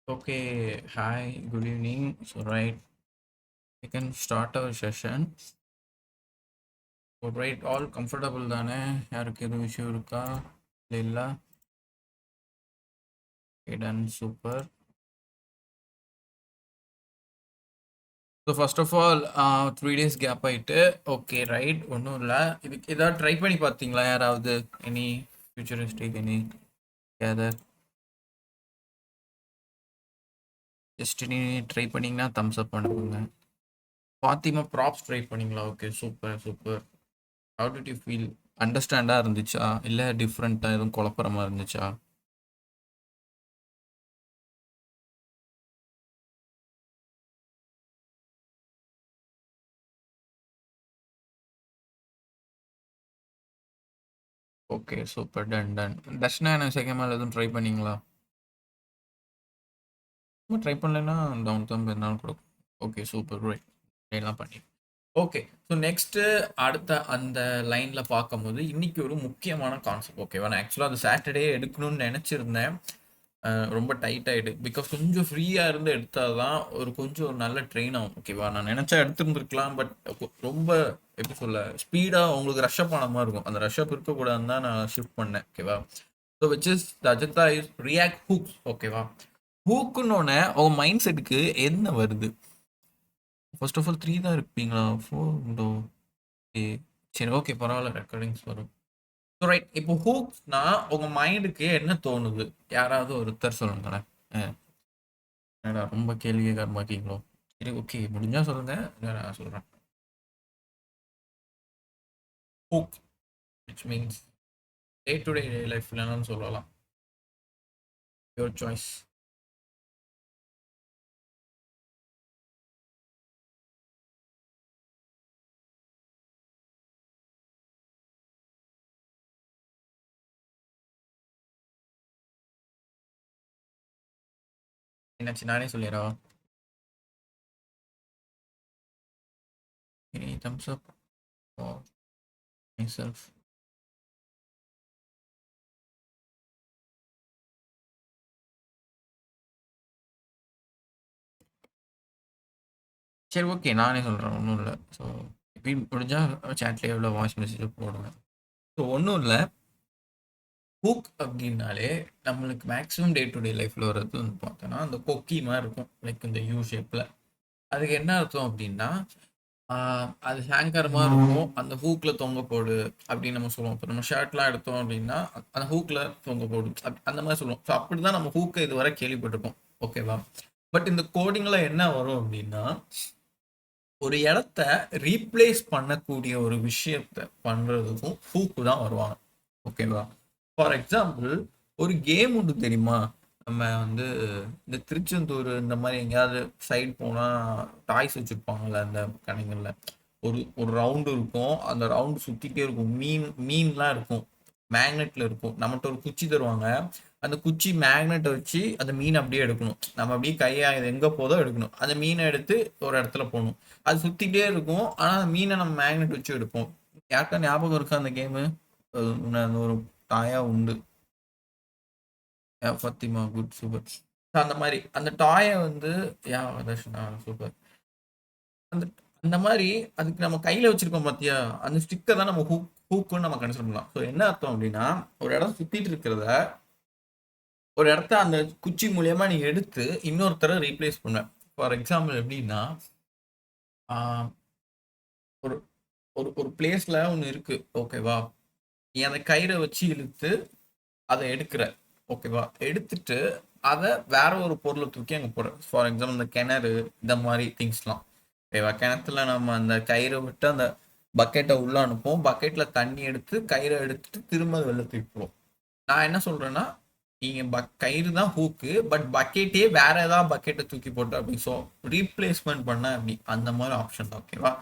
Okay, hi, good evening. So, right, we can start our session. So, right, all comfortable தானே யாருக்கு எதுவும் issue இருக்கா இல்லை done super. So first of all 3 days gap ஆயிட்டு okay right ஒன்றும் இல்லை. இதுக்கு ஏதாவது ட்ரை பண்ணி பார்த்தீங்களா யாராவது? Any futuristic any gather just நீ ட்ரை பண்ணிங்கன்னா தம்ஸ் அப் பண்ணுவாங்க. ஃபாத்திமா ப்ராப்ஸ் ட்ரை பண்ணீங்களா? Okay super super. How did you feel? அண்டர்ஸ்டாண்டாக இருந்துச்சா இல்லை டிஃப்ரெண்ட்டாக எதுவும் குழப்பறமா இருந்துச்சா? Okay super done done. Darshana எனக்கு செகண்ட் மேலே எதுவும் ட்ரை பண்ணீங்களா? ட்ரை பண்ணலைன்னா டவுன் தம் இருந்தாலும் கொடுக்கும். ஓகே சூப்பர் ரைட் எல்லாம் பண்ணி ஓகே. ஸோ நெக்ஸ்ட்டு அடுத்த அந்த லைனில் பார்க்கும்போது இன்னைக்கு ஒரு முக்கியமான கான்செப்ட் ஓகேவா. நான் ஆக்சுவலாக அது சாட்டர்டே எடுக்கணும்னு நினச்சிருந்தேன். ரொம்ப டைட் ஆகிடு பிகாஸ் கொஞ்சம் ஃப்ரீயாக இருந்து எடுத்தால் தான் ஒரு கொஞ்சம் ஒரு நல்ல ட்ரெயின் ஆகும் ஓகேவா. நான் நினச்சா எடுத்துருந்துருக்கலாம் பட் ரொம்ப எப்படி சொல்ல ஸ்பீடாக உங்களுக்கு ரஷ்அப் ஆன மாதிரி இருக்கும். அந்த ரஷ்அப் இருக்கக்கூடாதுன்னு தான் நான் ஷிஃப்ட் பண்ணேன் ஓகேவா. So which is the agenda is react hooks ஓகேவா. ஹூக்குன்னொன்னே உங்கள் மைண்ட் செட்டுக்கு என்ன வருது? ஃபர்ஸ்ட் ஆஃப் ஆல் 3 தான் இருப்பீங்களா? 4 உண்டோ? ஓகே சரி ஓகே பரவாயில்ல ரெக்கார்டிங்ஸ் வரும். ஸோ ரைட் இப்போ ஹூக்ஸ்னா உங்கள் மைண்டுக்கு என்ன தோணுது? யாராவது ஒருத்தர் சொல்லுங்களேன். என்னடா ரொம்ப கேள்விக்காரமா இருக்கீங்களோ? சரி ஓகே முடிஞ்சா சொல்லுங்க, இல்லை நான் சொல்கிறேன். Hook which means day to day லைஃப்லன்னு சொல்லலாம். Your choice. என்னாச்சு நானே சொல்லிடுறா? Any thumbs up for my self? சரி ஓகே நானே சொல்கிறேன் ஒன்றும் இல்லை. ஸோ எப்பயும் முடிஞ்சால் சேட்லேயே எவ்வளோ வாய்ஸ் மெசேஜ் போடுவேன். ஸோ ஒன்றும் இல்லை. ஹூக் அப்படின்னாலே நம்மளுக்கு மேக்ஸிமம் டே டு டே லைஃப்பில் வர்றது வந்து பார்த்தோன்னா அந்த கொக்கி மாதிரி இருக்கும் லைக் இந்த யூ ஷேப்பில். அதுக்கு என்ன அர்த்தம் அப்படின்னா அது ஹேங்கர் மாதிரி இருக்கும். அந்த ஹூக்கில் தொங்க போடு அப்படின்னு நம்ம சொல்லுவோம். இப்போ நம்ம ஷர்ட்லாம் எடுத்தோம் அப்படின்னா அந்த ஹூக்கில் தொங்க போடு அந்த மாதிரி சொல்லுவோம். ஸோ அப்படி தான் நம்ம ஹூக்கை இதுவரை கேள்விப்பட்டிருக்கோம் ஓகேவா. பட் இந்த கோடிங்கில் என்ன வரும் அப்படின்னா ஒரு இடத்த ரீப்ளேஸ் பண்ணக்கூடிய ஒரு விஷயத்த பண்றதுக்கும் ஹூக்கு தான் வருவாங்க ஓகேவா. ஃபார் எக்ஸாம்பிள் ஒரு கேம் ஒன்று தெரியுமா? நம்ம வந்து இந்த திருச்செந்தூர் இந்த மாதிரி எங்கேயாவது சைடு போனால் டாய்ஸ் வச்சுருப்பாங்கள்ல அந்த கடைகளில். ஒரு ஒரு ரவுண்டு இருக்கும். அந்த ரவுண்டு சுற்றிட்டே இருக்கும். மீன்லாம் இருக்கும். மேக்னெட்டில் இருக்கும். நம்மகிட்ட ஒரு குச்சி தருவாங்க. அந்த குச்சி மேக்னெட்டை வச்சு அந்த மீன் அப்படியே எடுக்கணும். நம்ம அப்படியே கையை எங்கே போதோ எடுக்கணும். அந்த மீனை எடுத்து ஒரு இடத்துல போகணும். அது சுற்றிட்டே இருக்கும். ஆனால் அந்த மீனை நம்ம மேக்னெட் வச்சு எடுப்போம். யாருக்கா ஞாபகம் இருக்கா அந்த கேமு? அந்த ஒரு டாயா உண்டு. Fathima good super. அந்த மாதிரி அந்த டாயை வந்து யா தர்ஷனா சூப்பர். அந்த அந்த மாதிரி அதுக்கு நம்ம கையில வச்சிருக்கோம் பார்த்தியா, அந்த ஸ்டிக்கை தான் நம்ம ஹூக்குன்னு நம்ம கன்சிடர் பண்ணலாம். ஸோ என்ன அர்த்தம் அப்படின்னா ஒரு இடம் சுத்திட்டு இருக்கிறத ஒரு இடத்த அந்த குச்சி மூலியமா நீ எடுத்து இன்னொருத்தரை ரீப்ளேஸ் பண்ண. ஃபார் எக்ஸாம்பிள் எப்படின்னா ஒரு ஒரு ஒரு பிளேஸ்ல ஒன்று இருக்கு ஓகேவா. நீ அந்த கயிறை வச்சு இழுத்து அதை எடுக்கிற ஓகேவா. எடுத்துட்டு அதை வேற ஒரு பொருளை தூக்கி அங்கே போடுற. ஃபார் எக்ஸாம்பிள் இந்த கிணறு இந்த மாதிரி திங்ஸ்லாம் ஓகேவா. கிணத்துல நம்ம அந்த கயிறை விட்டு அந்த பக்கெட்டை உள்ள அனுப்போம். பக்கெட்ல தண்ணி எடுத்து கயிறை எடுத்துட்டு திரும்ப வெளில தூக்கி போடுவோம். நான் என்ன சொல்றேன்னா நீங்க கயிறு தான் ஹூக்கு பட் பக்கெட்டே வேற ஏதாவது பக்கெட்டை தூக்கி போட்டு அப்படி ஸோ ரீப்ளேஸ்மெண்ட் பண்ண அப்படி அந்த மாதிரி ஆப்ஷன் தான் ஓகேவா.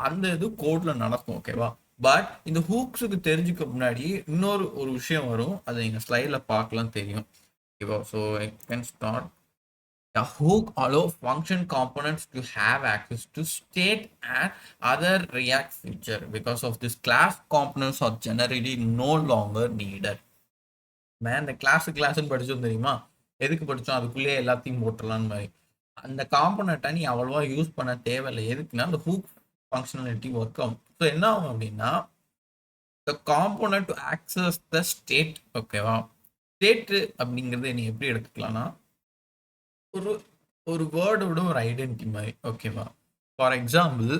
அந்த இது கோட்ல நடக்கும் ஓகேவா. பட் இந்த ஹூக்ஸுக்கு தெரிஞ்சுக்க முன்னாடி இன்னொரு ஒரு விஷயம் வரும். அதை நீங்க ஸ்லைட்ல பார்க்கலாம் தெரியும் ஓகேவா. So I can start. The hook allows function components to have access to state and other React feature. Because of this, class components are generally no longer needed. இந்த கிளாஸ்ன்னு படிச்சோம் தெரியுமா? எதுக்கு படிச்சோம் அதுக்குள்ளேயே எல்லாத்தையும் போட்டுடலான்னு மாதிரி. அந்த காம்பனண்ட்டை நீ அவ்வளவா யூஸ் பண்ண தேவையில்லை. எதுக்குன்னா அந்த ஹூக் ஃபங்க்ஷனாலிட்டி ஒர்க் ஆகும். ஸோ என்ன ஆகும் அப்படின்னா த component to access the state. ஓகேவா? ஸ்டேட்டு அப்படிங்கிறது நீ எப்படி எடுத்துக்கலாம்னா ஒரு ஒரு வேர்டோட ஒரு ஐடென்டிட்டி மாதிரி. ஓகேவா? For example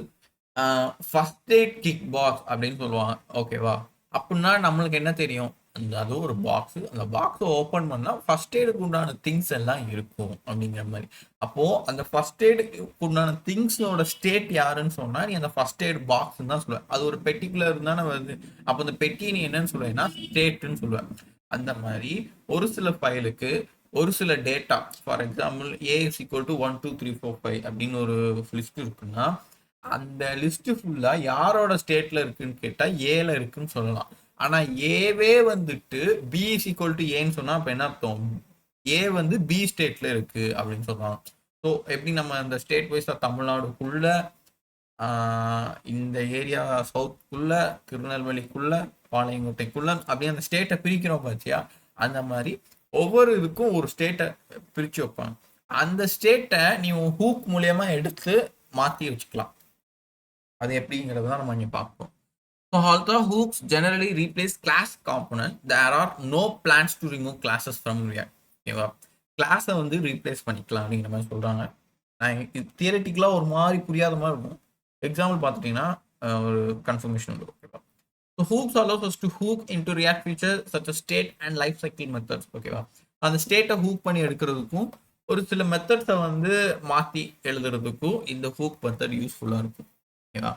first eight kick box அப்படின்னு சொல்லுவாங்க. ஓகேவா? அப்படின்னா நம்மளுக்கு என்ன தெரியும்? அந்த அதுவும் ஒரு பாக்ஸ். அந்த பாக்ஸை ஓப்பன் பண்ணால் ஃபர்ஸ்ட் எய்டுக்கு உண்டான திங்ஸ் எல்லாம் இருக்கும் அப்படிங்கிற மாதிரி. அப்போ அந்த ஃபர்ஸ்ட் எய்டுக்கு உண்டான திங்ஸோட ஸ்டேட் யாருன்னு சொன்னா நீ அந்த ஃபர்ஸ்ட் எய்ட் பாக்ஸ் தான் சொல்லுவ. அது ஒரு பெட்டிகுலர் தானே வருது. அப்போ அந்த பெட்டி நீ என்னன்னு சொல்லுவேன்னா ஸ்டேட்னு சொல்லுவேன். அந்த மாதிரி ஒரு சில ஃபைலுக்கு ஒரு சில data, for example A is equal to 1 2 3 4 5 அப்படின்னு ஒரு லிஸ்ட் இருக்குன்னா அந்த லிஸ்ட் ஃபுல்லா யாரோட ஸ்டேட்ல இருக்குன்னு கேட்டா ஏல இருக்குன்னு சொல்லலாம். ஆனா ஏவே வந்துட்டு பி இஸ் ஈக்குவல் டு ஏன்னு சொன்னா அப்ப என்ன அர்த்தம்? ஏ வந்து பி ஸ்டேட்ல இருக்கு அப்படின்னு சொல்லலாம். ஸோ எப்படி நம்ம இந்த ஸ்டேட் வைஸா தமிழ்நாடுக்குள்ள இந்த ஏரியா சவுத்துக்குள்ள திருநெல்வேலிக்குள்ள பாளையங்கோட்டைக்குள்ள அப்படியே அந்த ஸ்டேட்டை பிரிக்கிறோம் பாத்தியா? அந்த மாதிரி ஒவ்வொரு இதுக்கும் ஒரு ஸ்டேட்டை பிரிச்சு வைப்பாங்க. அந்த ஸ்டேட்டை நீ ஹூக் மூலியமா எடுத்து மாத்தி வச்சுக்கலாம். அது எப்படிங்கிறத தான் நம்ம இங்கே பார்ப்போம். So although hooks generally replace class component, there are no plans to remove classes from React. ஓகேவா? கிளாஸை வந்து ரீப்ளேஸ் பண்ணிக்கலாம் அப்படிங்கிற மாதிரி சொல்கிறாங்க. நான் தியரட்டிக்கலாக ஒரு மாதிரி புரியாத மாதிரி இருக்கும். எக்ஸாம்பிள் பார்த்துட்டிங்கன்னா ஒரு கன்ஃபர்மேஷன் வந்து ஓகேவா? So hooks allows us to hook into React features such as state and life cycle methods. ஓகேவா? அந்த ஸ்டேட்டை ஹூக் பண்ணி எடுக்கிறதுக்கும் ஒரு சில மெத்தட்ஸை வந்து மாற்றி எழுதுறதுக்கும் இந்த ஹூக் மெத்தட் யூஸ்ஃபுல்லாக இருக்கும். ஓகேவா?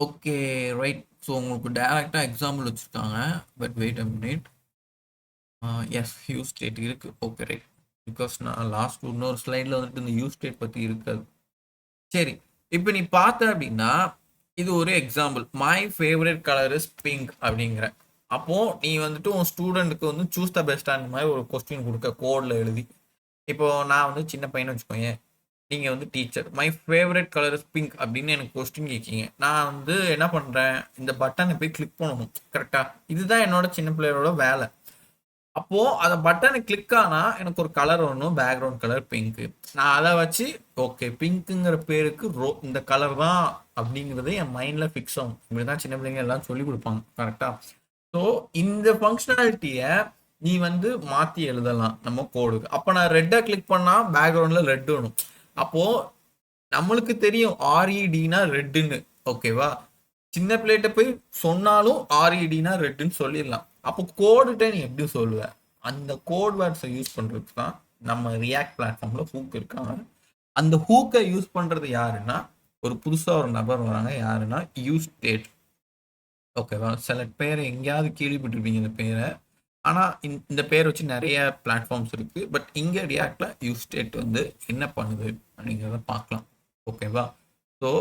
Okay, right. ஸோ உங்களுக்கு டேரெக்டாக எக்ஸாம்பிள் வச்சுருக்காங்க. But wait a minute. Yes, use state இருக்குது. Okay, right. பிகாஸ் நான் லாஸ்ட் இன்னொரு ஸ்லைடில் வந்துட்டு இந்த யூஸ் ஸ்டேட் பற்றி இருக்காது. சரி, இப்போ நீ பார்த்த அப்படின்னா இது ஒரு example. My favourite colour is pink அப்படிங்கிற. அப்போது நீ வந்துட்டு உன் ஸ்டூடெண்ட்டுக்கு வந்து சூஸ் த பெஸ்ட் அந்த மாதிரி ஒரு கொஸ்டின் கொடுக்க கோடில் எழுதி. இப்போது நான் வந்து சின்ன பையனை வச்சுக்கோங்க, நீங்கள் வந்து teacher, my favourite colour is pink அப்படின்னு எனக்கு கொஸ்டின் கேட்கீங்க. நான் வந்து என்ன பண்ணுறேன், இந்த பட்டனை போய் கிளிக் பண்ணணும். கரெக்டாக? இதுதான் என்னோட சின்ன பிள்ளையோட வேலை. அப்போது அந்த பட்டனை கிளிக் ஆனால் எனக்கு ஒரு கலர் வரணும், பேக்ரவுண்ட் கலர் பிங்க்கு. நான் அதை வச்சு ஓகே பிங்க்குங்கிற பேருக்கு இந்த கலர் தான் அப்படிங்கிறது என் மைண்டில் ஃபிக்ஸ் ஆகும். இப்படி தான் சின்ன பிள்ளைங்க எல்லாம் சொல்லி கொடுப்பாங்க. கரெக்டாக? ஸோ இந்த ஃபங்க்ஷனாலிட்டியை நீ வந்து மாற்றி எழுதலாம் நம்ம கோடுக்கு. அப்போ நான் ரெட்டை கிளிக் பண்ணால் பேக்ரவுண்டில் ரெட் வேணும். அப்போ நம்மளுக்கு தெரியும் ஆர்இடினா ரெட்டுன்னு. ஓகேவா? சின்ன பிள்ளைகிட்ட போய் சொன்னாலும் ஆர்இடினா ரெட்டுன்னு சொல்லிடலாம். அப்போ கோடுகிட்ட நீ எப்படி சொல்லுவ? அந்த கோட் வேர்ட்ஸை யூஸ் பண்ணுறதுக்கு தான் நம்ம ரியாக்ட் பிளாட்ஃபார்ம்ல ஹூக் இருக்காங்க. அந்த ஹூக்கை யூஸ் பண்ணுறது யாருன்னா ஒரு புதுசாக ஒரு நபர் வராங்க. யாருன்னா யூஸ் ஸ்டேட். ஓகேவா? சில பேரை எங்கேயாவது கேள்விப்பட்டிருப்பீங்க இந்த பேரை. ஆனால் இந்த பேர் வச்சு நிறைய பிளாட்ஃபார்ம்ஸ் இருக்குது. பட் இங்கே ரியாக்டில் யூஸ் ஸ்டேட் வந்து என்ன பண்ணுது அப்படிங்கிறத பார்க்கலாம். ஓகேவா? ஸோ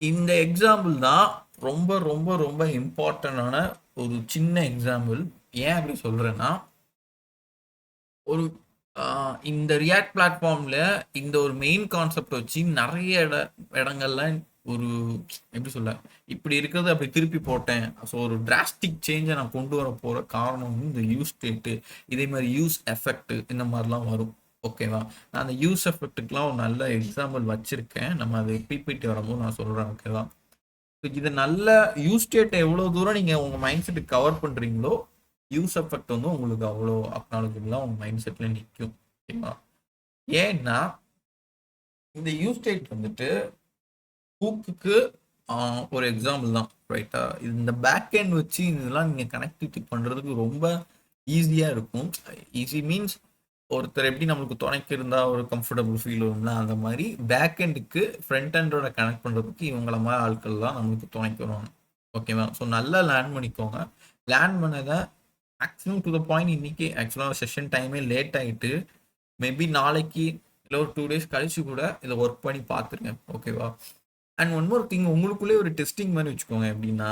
இந்த எக்ஸாம்பிள் தான் ரொம்ப ரொம்ப ரொம்ப இம்பார்ட்டண்டான ஒரு சின்ன எக்ஸாம்பிள். ஏன் அப்படி சொல்கிறேன்னா ஒரு இந்த ரியாக்ட் பிளாட்ஃபார்மில் இந்த ஒரு மெயின் கான்செப்ட் வச்சு நிறைய இடங்கள்ல ஒரு எப்படி சொல்ல, இப்படி இருக்கிறது அப்படி திருப்பி போட்டேன். ஸோ ஒரு டிராஸ்டிக் சேஞ்சை நான் கொண்டு வர போகிற காரணம் வந்து இந்த யூஸ் ஸ்டேட்டு, இதே மாதிரி யூஸ் எஃபெக்ட் இந்த மாதிரிலாம் வரும். ஓகேவா? நான் அந்த யூஸ் எஃபெக்ட்டுக்கெலாம் ஒரு நல்ல எக்ஸாம்பிள் வச்சுருக்கேன். நம்ம அதை பிபிடி வரும்போது நான் சொல்கிறேன். ஓகேவா? இதை நல்ல யூஸ் ஸ்டேட்டை எவ்வளோ தூரம் நீங்கள் உங்கள் மைண்ட் செட்டுக்கு கவர் பண்ணுறீங்களோ யூஸ் எஃபெக்ட் வந்து உங்களுக்கு அவ்வளோ அக்னாலஜபிளாக உங்கள் மைண்ட் செட்டில் நிற்கும். ஓகேவா? ஏன்னா இந்த யூஸ் ஸ்டேட் வந்துட்டு ஹூக்குக்கு ஒரு எக்ஸாம்பிள் தான். ரைட்டா? இந்த பேக் எண்ட் வச்சு இதெல்லாம் நீங்கள் கனெக்டிவிட்டி பண்ணுறதுக்கு ரொம்ப ஈஸியாக இருக்கும். ஈஸி மீன்ஸ் ஒருத்தர் எப்படி நம்மளுக்கு துணைக்கு இருந்தால் ஒரு கம்ஃபர்டபுள் ஃபீல் வரும்னா அந்த மாதிரி பேக் எண்டுக்கு ஃப்ரண்ட் எண்டோட கனெக்ட் பண்ணுறதுக்கு இவங்கள மாதிரி ஆட்கள் தான் நம்மளுக்கு துணைக்கு வருவாங்க. ஓகேவா? ஸோ நல்லா லேர்ன் பண்ணிக்கோங்க. லேர்ன் பண்ணதை மேக்ஸிமம் டு த பாயிண்ட். இன்னைக்கு ஆக்சுவலாக செஷன் டைமே லேட் ஆகிட்டு, மேபி நாளைக்கு இல்லை ஒரு 2 days கழிச்சு கூட இதை ஒர்க் பண்ணி பார்த்துருங்க. ஓகேவா? அண்ட் ஒன் மோர் திங், உங்களுக்குள்ளே ஒரு டெஸ்டிங் மாதிரி வச்சுக்கோங்க. எப்படின்னா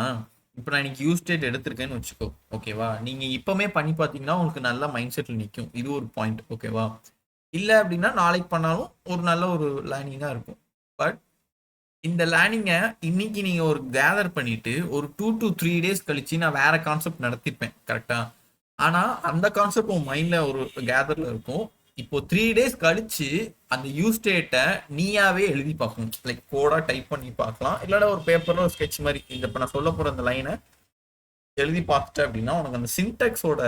இப்போ நான் இன்னைக்கு யூஸ் ஸ்டேட் எடுத்திருக்கேன்னு வச்சுக்கோ. ஓகேவா? நீங்கள் இப்போமே பண்ணி பார்த்தீங்கன்னா உங்களுக்கு நல்ல மைண்ட் செட்டில் நிற்கும். இது ஒரு பாயிண்ட். ஓகேவா? இல்லை அப்படின்னா நாளைக்கு பண்ணாலும் ஒரு நல்ல ஒரு லேர்னிங்காக இருக்கும். பட் இந்த லேர்னிங்கை இன்னைக்கு நீங்கள் ஒரு கேதர் பண்ணிட்டு ஒரு 2 to 3 days கழிச்சு நான் வேற கான்செப்ட் நடத்திருப்பேன். கரெக்டாக? ஆனா அந்த கான்செப்ட் உன் மைண்ட்ல ஒரு கேதர்ல இருக்கும். இப்போ 3 days கழிச்சு அந்த யூஸ் ஸ்டேட்டை நீயாவே எழுதி பார்க்கணும். லைக் கோடா டைப் பண்ணி பார்க்கலாம், இல்லைன்னா ஒரு பேப்பர்ல ஒரு ஸ்கெட்ச் மாதிரி இந்த இப்போ நான் சொல்ல போற அந்த லைனை எழுதி பார்த்துட்டேன் அப்படின்னா உனக்கு அந்த சின்டெக்ஸோட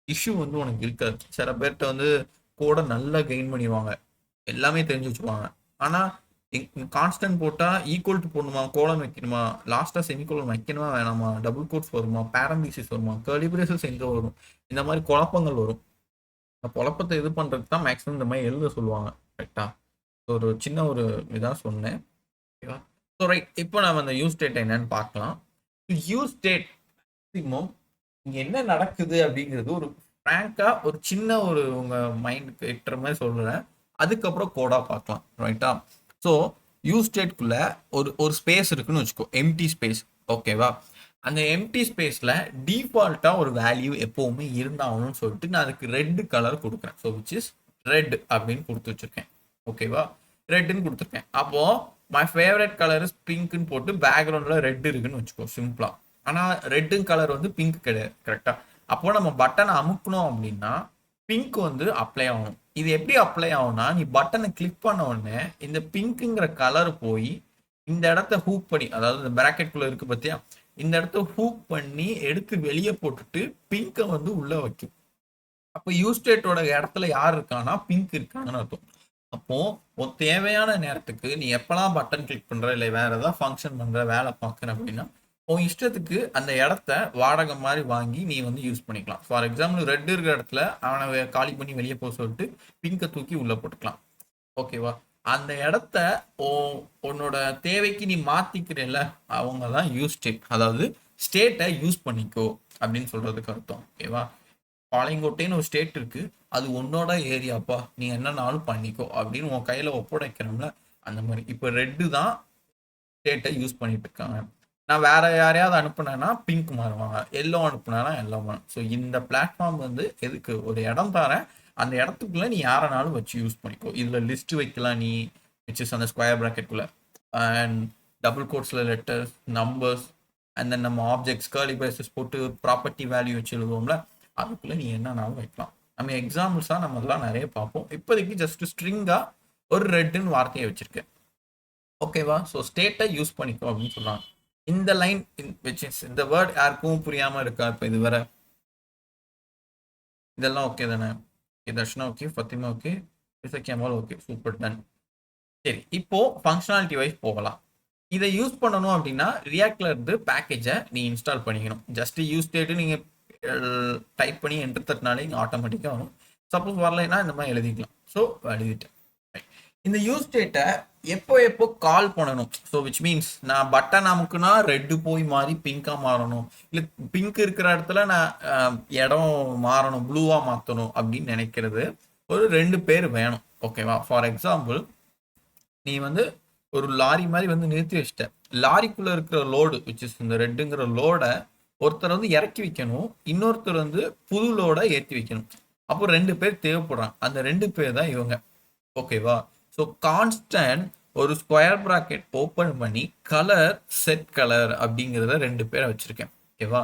இஷ்யூ வந்து உனக்கு இருக்காது. சில பேர்கிட்ட வந்து கோடை நல்லா கெயின் பண்ணிடுவாங்க, எல்லாமே தெரிஞ்சு வச்சுருவாங்க. ஆனால் கான்ஸ்டன்ட் போட்டால் ஈக்குவல் டு போடணுமா, கோலன் வைக்கணுமா, லாஸ்ட்டாக செமிகோலன் வைக்கணுமா வேணாமா, டபுள் கோட்ஸ் வருமா, பேரம்பிசிஸ் வருமா, கர்லி பிரேசஸ் எங்கே வரும், இந்த மாதிரி குழப்பங்கள் வரும். அந்த குழப்பத்தை இது பண்ணுறதுக்கு தான் மேக்ஸிமம் இந்த மாதிரி எழுத சொல்லுவாங்க. கரெக்டா? ஒரு சின்ன ஒரு இதாக சொன்னேன். ஓகேவா? ஸோ ரைட், இப்போ நம்ம அந்த யூஸ் ஸ்டேட் என்னன்னு பார்க்கலாம். யூஸ் ஸ்டேட் மேக்ஸிமம் இங்கே என்ன நடக்குது அப்படிங்கிறது ஒரு ஃப்ராங்காக ஒரு சின்ன ஒரு உங்கள் மைண்டுக்கு எட்டுற மாதிரி சொல்கிறேன். அதுக்கப்புறம் கோடாக பார்க்கலாம். ரைட்டா? ஸோ யூஸ் ஸ்டேட்குள்ள ஒரு ஸ்பேஸ் இருக்குன்னு வச்சுக்கோ, எம்டி ஸ்பேஸ். ஓகேவா? அந்த எம்டி ஸ்பேஸில் டிஃபால்ட்டாக ஒரு வேல்யூ எப்போவுமே இருந்தாகணும்னு சொல்லிட்டு நான் அதுக்கு ரெட் கலர் கொடுக்குறேன். ஸோ விச் இஸ் ரெட் அப்படின்னு கொடுத்து வச்சுருக்கேன். ஓகேவா? ரெட்டுன்னு கொடுத்துருக்கேன். அப்போது மை ஃபேவரட் கலர் இஸ் பிங்க்னு போட்டு பேக்ரவுண்டில் ரெட் இருக்குன்னு வச்சுக்கோ, சிம்பிளாக. ஆனால் ரெட்டு கலர் வந்து பிங்க் கிடையாது. கரெக்டாக? அப்போ நம்ம பட்டனை அமுக்கணும் அப்படின்னா பிங்க் வந்து அப்ளை ஆகணும். இது எப்படி அப்ளை ஆகும்னா, நீ பட்டனை கிளிக் பண்ண உடனே இந்த பிங்க்குங்கிற கலர் போய் இந்த இடத்த ஹூக் பண்ணி, அதாவது இந்த பிராக்கெட்குள்ள இருக்கு பார்த்தியா, இந்த இடத்த ஹூக் பண்ணி எடுத்து வெளியே போட்டுட்டு பிங்கை வந்து உள்ள வைக்கும். அப்போ யூஸ்டேட்டோட இடத்துல யார் இருக்கானா பிங்க் இருக்காங்கன்னு அர்த்தம். அப்போ உன் தேவையான நேரத்துக்கு நீ எப்பெல்லாம் பட்டன் கிளிக் பண்ற, இல்லை வேற ஏதாவது ஃபங்க்ஷன் பண்ற, வேலை பார்க்குற அப்படின்னா உன் இஷ்டத்துக்கு அந்த இடத்த வாடகை மாதிரி வாங்கி நீ வந்து யூஸ் பண்ணிக்கலாம். ஃபார் எக்ஸாம்பிள் ரெட் இருக்கிற இடத்துல அவனை காலி பண்ணி வெளியே போக சொல்லிட்டு பிங்கை தூக்கி உள்ள போட்டுக்கலாம். ஓகேவா? அந்த இடத்த உன்னோட தேவைக்கு நீ மாத்திக்கிறல்ல, அவங்க தான் யூஸ் ஸ்டேட். அதாவது ஸ்டேட்டை யூஸ் பண்ணிக்கோ அப்படின்னு சொல்றதுக்கு அர்த்தம். ஓகேவா? பாளையங்கோட்டைன்னு ஒரு ஸ்டேட் இருக்கு, அது உன்னோட ஏரியாப்பா, நீ என்னன்னாலும் பண்ணிக்கோ அப்படின்னு உன் கையில ஒப்படைக்கிறோம்ல, அந்த மாதிரி. இப்போ ரெட்டு தான் ஸ்டேட்டை யூஸ் பண்ணிட்டு இருக்காங்க. நான் வேற யாரையாவது அனுப்புனேன்னா பிங்க் மாறுவாங்க, எல்லோ அனுப்புனேன்னா எல்லோ மாறும். ஸோ இந்த பிளாட்ஃபார்ம் வந்து எதுக்கு, ஒரு இடம் தரேன், அந்த இடத்துக்குள்ள நீ யாரனாலும் வச்சு யூஸ் பண்ணிக்கோ. இதுல லிஸ்ட் வைக்கலாம் நீ, விச் இஸ் அந்த ஸ்கொயர் பிராக்கெட்குள்ள, அண்ட் டபுள் கோட்ஸ்ல லெட்டர்ஸ், நம்பர்ஸ், அண்ட் தென் நம்ம ஆப்ஜெக்ட்ஸ் கர்லி பிரேசஸ் போட்டு ப்ராப்பர்ட்டி வேல்யூ வச்சு எழுதுவோம்ல, அதுக்குள்ள நீ என்னன்னாலும் வைக்கலாம். நம்ம எக்ஸாம்பிள்ஸா நம்ம அதெல்லாம் நிறைய பார்ப்போம். இப்போதைக்கு ஜஸ்ட் ஸ்ட்ரிங்கா ஒரு ரெட்டுன்னு வார்த்தையை வச்சிருக்கேன். ஓகேவா? ஸோ ஸ்டேட்டை யூஸ் பண்ணிக்கோ அப்படின்னு சொல்றாங்க. இந்த லைன் இந்த வேர்ட் யாருக்கும் புரியாம இருக்கா? இப்போ இது வர இதெல்லாம் ஓகே தானே? Darshana okay, Fathima okay, Kemal okay, super done. சரி, இப்போ ஃபங்க்ஷனாலிட்டி வைஸ் போகலாம். இதை யூஸ் பண்ணணும் அப்படின்னா ரியாக்ட்ல இருந்து பேக்கேஜை நீ இன்ஸ்டால் பண்ணிக்கணும். ஜஸ்ட் யூஸ் ஸ்டேட்டு நீங்க டைப் பண்ணி என்டர் தட்டினாலே இங்கே ஆட்டோமேட்டிக்காக வரும். சப்போஸ் வரலைன்னா இந்த மாதிரி எழுதிக்கலாம். ஸோ எழுதிட்டேன். இந்த யூஸ் ஸ்டேட்டை எப்போ எப்போ கால் பண்ணணும்? ஸோ விச் மீன்ஸ் நான் பட்டன் அமுக்குனா ரெட்டு போய் மாறி பிங்காக மாறணும், இல்லை பிங்க் இருக்கிற இடத்துல நான் இடம் மாறணும், ப்ளூவாக மாற்றணும் அப்படின்னு நினைக்கிறது ஒரு 2 பேர் வேணும். ஓகேவா? ஃபார் எக்ஸாம்பிள், நீ வந்து ஒரு லாரி மாதிரி வந்து நிறுத்தி வச்சிட்ட, லாரிக்குள்ள இருக்கிற லோடு விச் இஸ் இந்த ரெட்டுங்கிற லோடை ஒருத்தர் வந்து இறக்கி வைக்கணும், இன்னொருத்தர் வந்து புது லோட ஏற்றி வைக்கணும். அப்போ 2 பேர் தேவைப்படுறாங்க. அந்த 2 பேர் தான் இவங்க. ஓகேவா? ஸோ கான்ஸ்டன்ட் ஒரு ஸ்கொயர் ப்ராக்கெட் ஓப்பன் பண்ணி கலர் செட் கலர் அப்படிங்கிறத 2 பேரை வச்சிருக்கேன். ஓகேவா?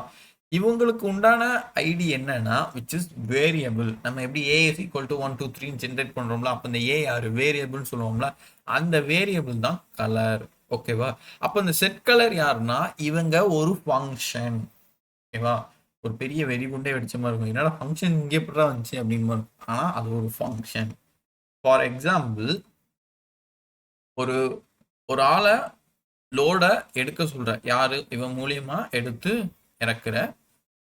இவங்களுக்கு உண்டான ஐடி என்னன்னா விச் இஸ் வேரியபிள். நம்ம எப்படி ஏ இஸ் ஈக்குவல் டு 1 2 3 ஜென்ரேட் பண்றோம்ல, அப்போ இந்த ஏ யாரு, வேரியபிள்னு சொல்லுவோம்ல, அந்த வேரியபிள் தான் கலர். ஓகேவா? அப்போ இந்த செட் கலர் யாருன்னா இவங்க ஒரு ஃபங்க்ஷன். ஓகேவா? ஒரு பெரிய வெடிகுண்டே வெடிச்ச மாதிரி இருக்கும், என்னடா ஃபங்க்ஷன் இங்கே எப்படா வந்துச்சு அப்படின்னு. ஆனால் அது ஒரு ஃபங்க்ஷன். ஃபார் எக்ஸாம்பிள், ஒரு ஒரு ஆளை லோட எடுக்க சொல்ற, யாரு, இவன் மூலியமா எடுத்து இறக்குற.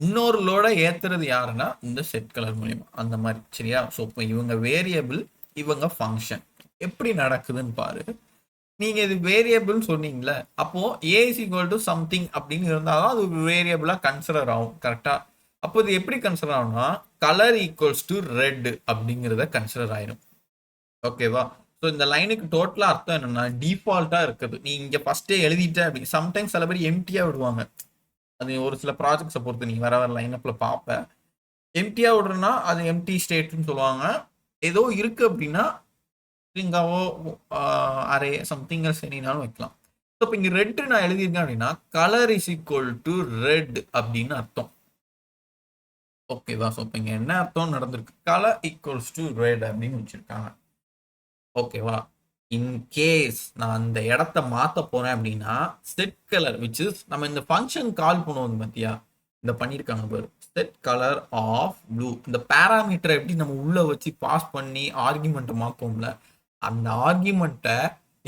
இன்னொரு லோட ஏத்துறது யாருன்னா இந்த செட் கலர் மூலியமா, அந்த மாதிரி. சரியா? ஸோ இப்போ இவங்க வேரியபிள், இவங்க ஃபங்க்ஷன். எப்படி நடக்குதுன்னு பாரு. நீங்க இது வேரியபிள்னு சொன்னீங்களே, அப்போ ஏ இஸ் ஈக்குவல் டு சம்திங் அப்படின்னு இருந்தாலும் அது வேரியபிளா கன்சிடர் ஆகும். கரெக்டா? அப்போ இது எப்படி கன்சிடர் ஆகும்னா கலர் ஈக்குவல்ஸ் டு ரெட் அப்படிங்கிறத கன்சிடர் ஆயிடும். ஓகேவா? ஸோ இந்த லைனுக்கு டோட்டலா அர்த்தம் என்னன்னா டிஃபால்ட்டா இருக்குது. நீ இங்க ஃபர்ஸ்டே எழுதிட்ட அப்படி. சம்டைம்ஸ் சில பேர் எம்டியா விடுவாங்க, அது ஒரு சில ப்ராஜெக்ட்ஸை பொறுத்து நீ வர லைனப்ல பார்ப்ப. எம்டியா விடுறதுனா அது எம்டி ஸ்டேட்னு சொல்லுவாங்க. ஏதோ இருக்கு அப்படின்னா ஸ்ட்ரிங்காவோ அரே சம்திங் சரினாலும் வைக்கலாம். ஸோ இப்போ இங்கே ரெட்டு நான் எழுதியிருக்கேன் அப்படின்னா colour is equal to red அப்படின்னு அர்த்தம். ஓகேவா? ஸோ இப்போ இங்க என்ன அர்த்தம் நடந்திருக்கு? கலர் ஈக்குவல்ஸ் டு ரெட் அப்படின்னு வச்சிருக்காங்க. ஓகேவா? இன் கேஸ் நான் அந்த இடத்த மாத்த போறேன் அப்படின்னா, செட் கலர் விச் இஸ் நம்ம இந்த ஃபங்ஷன் கால் பண்ணுவோம் பாத்தியா? இந்த பண்ணியிருக்காங்க பாரு. Set colour of blue. இந்த பாராமீட்டரை எப்படி நம்ம உள்ள வச்சு பாஸ் பண்ணி ஆர்குமெண்ட்டை மாத்தோம்ல, அந்த ஆர்குமெண்ட்டை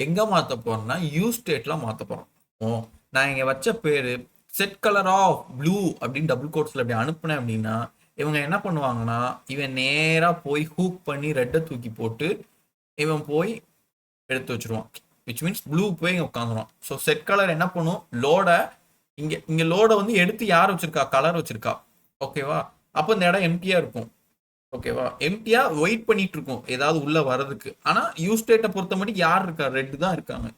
எங்க மாத்த போறோம்னா, யூஸ் ஸ்டேட்ல மாத்த போறோம். ஓ நான் இங்க வச்ச பேரு செட் கலர் ஆஃப் ப்ளூ அப்படின்னு டபுள் கோட்ஸ்ல அப்படி அனுப்புனேன் அப்படின்னா, இவங்க என்ன பண்ணுவாங்கன்னா, இவன் நேரா போய் ஹூக் பண்ணி ரெட்டை தூக்கி போட்டு இவன் போய் எடுத்து வச்சிருவான். விச் மீன்ஸ் ப்ளூ போய் இங்கே உட்காந்துருவான். ஸோ செட் கலர் என்ன பண்ணும், லோடை இங்கே லோடை வந்து எடுத்து யார் வச்சிருக்கா, கலர் வச்சிருக்கா. ஓகேவா? அப்போ இந்த இடம் எம்டியா இருக்கும். ஓகேவா? எம்டியா வெயிட் பண்ணிட்டு இருக்கும் ஏதாவது உள்ள வர்றதுக்கு. ஆனால் யூஸ் ஸ்டேட்டை பொறுத்த மட்டும் யார் இருக்கா, ரெட் தான் இருக்காங்க.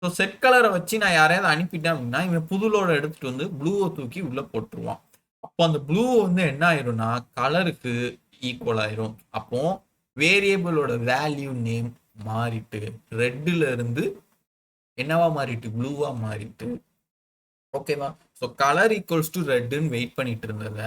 ஸோ செட் கலரை வச்சு நான் யாரையாவது அனுப்பிட்டேன் அப்படின்னா, இவன் புது லோட எடுத்துட்டு வந்து ப்ளூவை தூக்கி உள்ள போட்டுருவான். அப்போ அந்த ப்ளூ வந்து என்ன ஆயிரும்னா கலருக்கு ஈக்குவல் ஆயிரும். அப்போ வேரியபிளோட வேல்யூ நேம் மாறிட்டு ரெட்டுல இருந்து என்னவா மாறிட்டு, ப்ளூவா மாறிட்டு. ஓகேவா? ஸோ கலர் ஈக்குவல்ஸ் டு ரெட்டுன்னு வெயிட் பண்ணிட்டு இருந்தத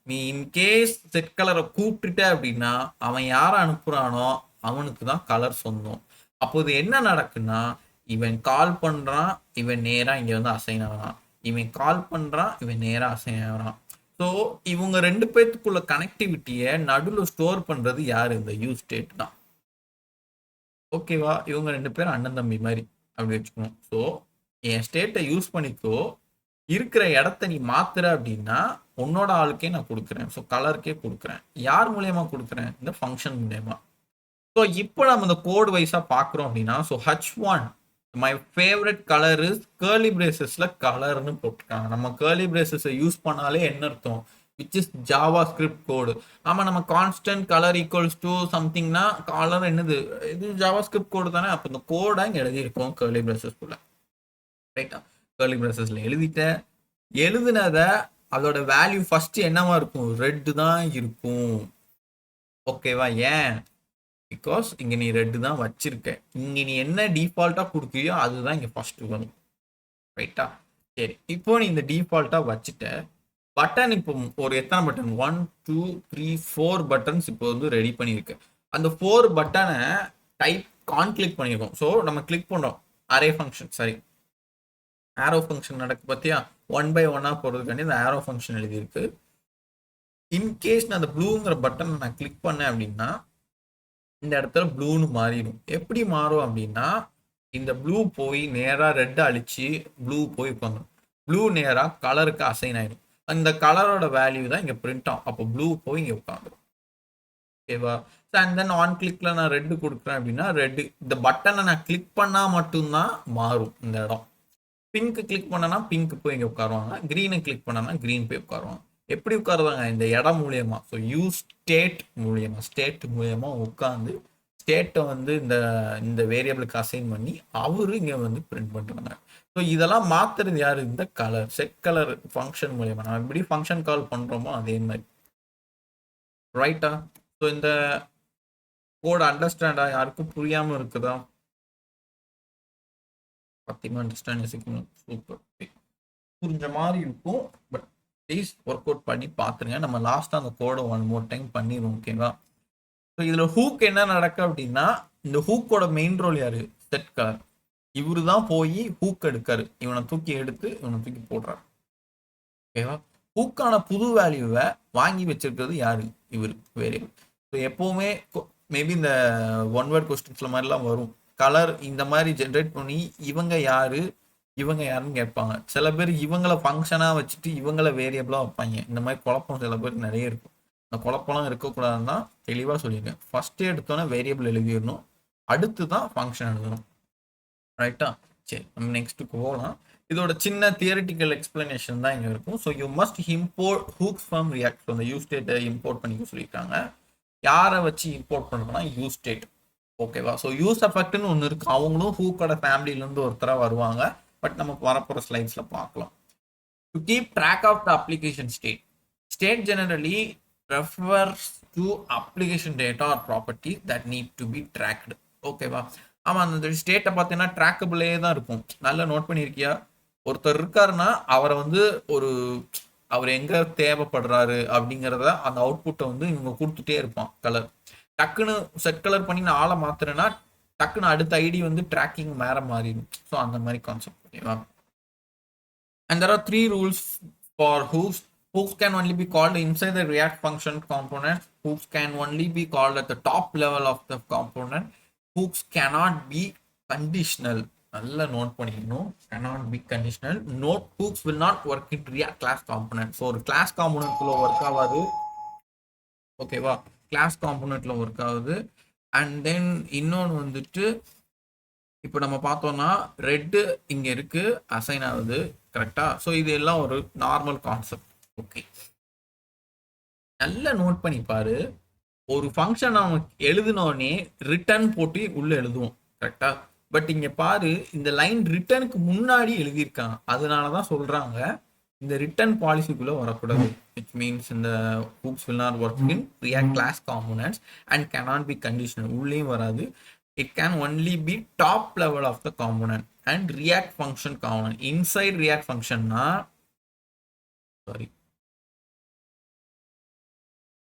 நீ இன்கேஸ் செட் கலரை கூப்பிட்டுட்ட அப்படின்னா, அவன் யாரை அனுப்புறானோ அவனுக்கு தான் கலர் சொந்தம். அப்போது என்ன நடக்குன்னா, இவன் கால் பண்றான், இவன் நேரா இங்க வந்து அசைன் ஆகிறான். இவன் கால் பண்றான், இவன் நேரா அசைன் ஆகிறான். ஸோ இவங்க ரெண்டு பேத்துக்குள்ள கனெக்டிவிட்டியை நடுவில் ஸ்டோர் பண்றது யாரு, இந்த யூஸ் ஸ்டேட் தான். ஓகேவா? இவங்க ரெண்டு பேரும் அண்ணன் தம்பி மாதிரி அப்படி வச்சுக்கணும். ஸோ என் ஸ்டேட்டை யூஸ் பண்ணிக்கோ, இருக்கிற இடத்த நீ மாத்துற அப்படின்னா உன்னோட ஆளுக்கே நான் கொடுக்குறேன். ஸோ கலருக்கே கொடுக்குறேன். யார் மூலியமா கொடுக்குறேன், இந்த ஃபங்க்ஷன் மூலியமா. ஸோ இப்போ நம்ம இந்த கோட் வைஸா பார்க்குறோம் அப்படின்னா, so H1 my favourite colour is curly பிரேசஸ்ல கலர்னு போட்டிருக்காங்க. நம்ம கேர்லி பிரேசஸை யூஸ் பண்ணாலே என்ன அர்த்தம், which is JavaScript code. ஆமாம், நம்ம கான்ஸ்டன்ட் கலர் ஈக்குவல்ஸ் டு சம்திங்னா கலர் என்னது, இது ஜாவா ஸ்கிரிப்ட் கோடு தானே. அப்போ இந்த கோடை இங்கே எழுதியிருக்கோம் கேர்லி பிரேசஸ்குள்ள. ரைட்டா? கேர்லி பிரேசஸ்ல எழுதினத அதோட வேல்யூ ஃபர்ஸ்ட் என்னவா இருக்கும், ரெட் தான் இருக்கும். ஓகேவா? ஏன், பிகாஸ் இங்க நீ ரெட் தான் வச்சிருக்க. இங்க நீ என்ன டிஃபால்ட்டா கொடுக்கிறியோ அதுதான் இங்க ஃபர்ஸ்ட் வரும். ரைட்டா? சரி, இப்போ நீ இந்த டிஃபால்ட்டா வச்சுட்ட. பட்டன் இப்போ ஒரு எத்தனை பட்டன், 1 2 3 4 பட்டன்ஸ் இப்போ வந்து ரெடி பண்ணியிருக்கு. அந்த 4 பட்டனை டைப் கிளிக் பண்ணியிருக்கோம். ஸோ நம்ம கிளிக் பண்றோம் அரே ஃபங்க்ஷன், சரி ஆரோ ஃபங்க்ஷன் நடக்கு பார்த்தியா, 1 by 1 போகிறதுக்காண்டி இந்த ஆரோ ஃபங்க்ஷன் எழுதியிருக்கு. இன்கேஸ் நான் அந்த ப்ளூங்கிற பட்டன் நான் கிளிக் பண்ணேன் அப்படின்னா இந்த இடத்துல ப்ளூன்னு மாறிடும். எப்படி மாறும் அப்படின்னா, இந்த ப்ளூ போய் நேராக ரெட்டை அழிச்சு ப்ளூ போய் உட்காந்துடும். ப்ளூ நேராக கலருக்கு அசைன் ஆயிடும். அந்த கலரோட வேல்யூ தான் இங்கே பிரிண்ட் ஆகும். அப்போ ப்ளூ போய் இங்கே உட்காந்துடும். ஓகேவா? அண்ட் தென் ஆன் கிளிக்ல நான் ரெட்டு கொடுக்குறேன் அப்படின்னா ரெட்டு, இந்த பட்டனை நான் கிளிக் பண்ணால் மட்டும்தான் மாறும் இந்த இடம். பிங்க் கிளிக் பண்ணனா பிங்க் போய் இங்கே உட்காருவாங்க, க்ரீனை கிளிக் பண்ணனா க்ரீன் போய் உட்காருவாங்க. எப்படி உட்காருவாங்க, இந்த இடம் மூலியமா. ஸோ யூஸ் ஸ்டேட் மூலியமா உட்காந்து ஸ்டேட்டை வந்து இந்த இந்த வேரியபிளுக்கு அசைன் பண்ணி அவரு இங்கே வந்து பிரிண்ட் பண்ணுறாங்க. ஸோ இதெல்லாம் மாத்துறது யாரு, இந்த கலர் செட் கலர் ஃபங்க்ஷன் மூலியமா. நம்ம எப்படி ஃபங்க்ஷன் கால் பண்றோமோ அதே மாதிரி. ரைட்டா? ஸோ இந்த கோட் அண்டர்ஸ்டாண்டா, யாருக்கும் புரியாம இருக்குதா? பத்தியமா அண்டர்ஸ்டாண்ட் சூப்பர். புரிஞ்ச மாதிரி இருக்கும். பட் ப்ளீஸ் ஒர்க் அவுட் பண்ணி பார்த்துருங்க. நம்ம லாஸ்ட்டாக அந்த கோடை 1 more டைம் பண்ணிடுவோம். ஓகேவா? ஸோ இதில் ஹூக் என்ன நடக்கு அப்படின்னா, இந்த ஹூக்கோட மெயின் ரோல் யாரு, செட் கலர். இவரு தான் போய் ஹூக் எடுக்காரு. இவனை தூக்கி எடுத்து இவனை தூக்கி போடுறாரு. ஓகேவா? ஹூக்கான புது வேல்யூவை வாங்கி வச்சிருக்கிறது யாரு, இவர் வேரியபிள். ஸோ எப்போவுமே மேபி இந்த 1 word கொஸ்டின்ஸ்ல மாதிரிலாம் வரும். கலர் இந்த மாதிரி ஜென்ரேட் பண்ணி இவங்க யாரு இவங்க யாருன்னு கேட்பாங்க. சில பேர் இவங்கள ஃபங்க்ஷனா வச்சுட்டு இவங்கள வேரியபிளா வைப்பாங்க. இந்த மாதிரி குழப்பம் சில பேர் நிறைய இருக்கும். இந்த குழப்பம்லாம் இருக்கக்கூடாதுன்னு தான் தெளிவாக சொல்லியிருக்கேன். ஃபர்ஸ்ட் எடுத்தோன்னே வேரியபிள் எழுதிடணும், அடுத்து தான் ஃபங்க்ஷன் எழுதணும். ரைட்டா? சரி, நம்ம நெக்ஸ்ட்டுக்கு போகலாம். இதோட சின்ன தியரிட்டிக்கல் எக்ஸ்பிளனேஷன் தான் இங்கே இருக்கும். So you must import hooks from react. So அந்த யூஸ் ஸ்டேட்டை இம்போர்ட் பண்ணிக்க சொல்லியிருக்காங்க. யாரை வச்சு இம்போர்ட் பண்ணுறோம்னா யூஸ் ஸ்டேட். ஓகேவா? ஸோ யூஸ் எஃபெக்ட்னு ஒன்று இருக்கு. அவங்களும் ஹூக்கோட ஃபேமிலியிலேருந்து ஒருத்தராக வருவாங்க. பட் நமக்கு வரப்போகிற ஸ்லைட்ஸில் பார்க்கலாம். To keep track of the application state. State generally refers to application data or property that need to be tracked. ஓகேவா? ஆமாம், அந்த ஸ்டேட்டை பார்த்தீங்கன்னா ட்ராக்கபிளே தான் இருக்கும். நல்லா நோட் பண்ணியிருக்கியா? ஒருத்தர் இருக்காருன்னா அவரை வந்து ஒரு அவர் எங்க தேவைப்படுறாரு அப்படிங்கிறத அந்த அவுட்புட்டை வந்து இவங்க கொடுத்துட்டே இருப்பான் கலர். டக்குன்னு செட் கலர் பண்ணி நான் ஆளை மாத்துறேன்னா டக்குன்னு அடுத்த ஐடி வந்து ட்ராக்கிங் மேற மாறிடும். ஸோ அந்த மாதிரி கான்செப்ட். ஓகேவா? And there are three rules for hooks. Hooks can only be called inside the React function component. Hooks can only be called at the top level of the component. Hooks cannot be conditional. நல்லா note பண்ணிக்கணும். Cannot be conditional. Note hooks will not work in React class component. So ஒரு class காம்போனன்ட்குள்ள work ஆகாது. ஓகேவா? Class காம்போனன்ட்ல work ஆகுது. And then இன்னொன்று வந்துட்டு இப்போ நம்ம பார்த்தோம்னா ரெட்டு இங்கே இருக்கு அசைன் ஆகுது. கரெக்டா? ஸோ இது எல்லாம் ஒரு நார்மல் கான்செப்ட். ஓகே, நல்லா நோட் பண்ணி பாரு. ஒரு ஃபங்க்ஷன் நம்ம எழுதினோடனே ரிட்டர்ன் போட்டு உள்ள எழுதுவோம். கரெக்டா? பட் இங்க பாரு, இந்த லைன் ரிட்டர்னுக்கு முன்னாடி எழுதியிருக்காங்க. அதனால தான் சொல்றாங்க இந்த ரிட்டர்ன் பாலிசிக்குள்ள வரக்கூடாது. which means இந்த hooks will not work in React class components and cannot be conditional. உள்ளேயும் வராது. It can only be top level of the component and React function component. Inside React function na sorry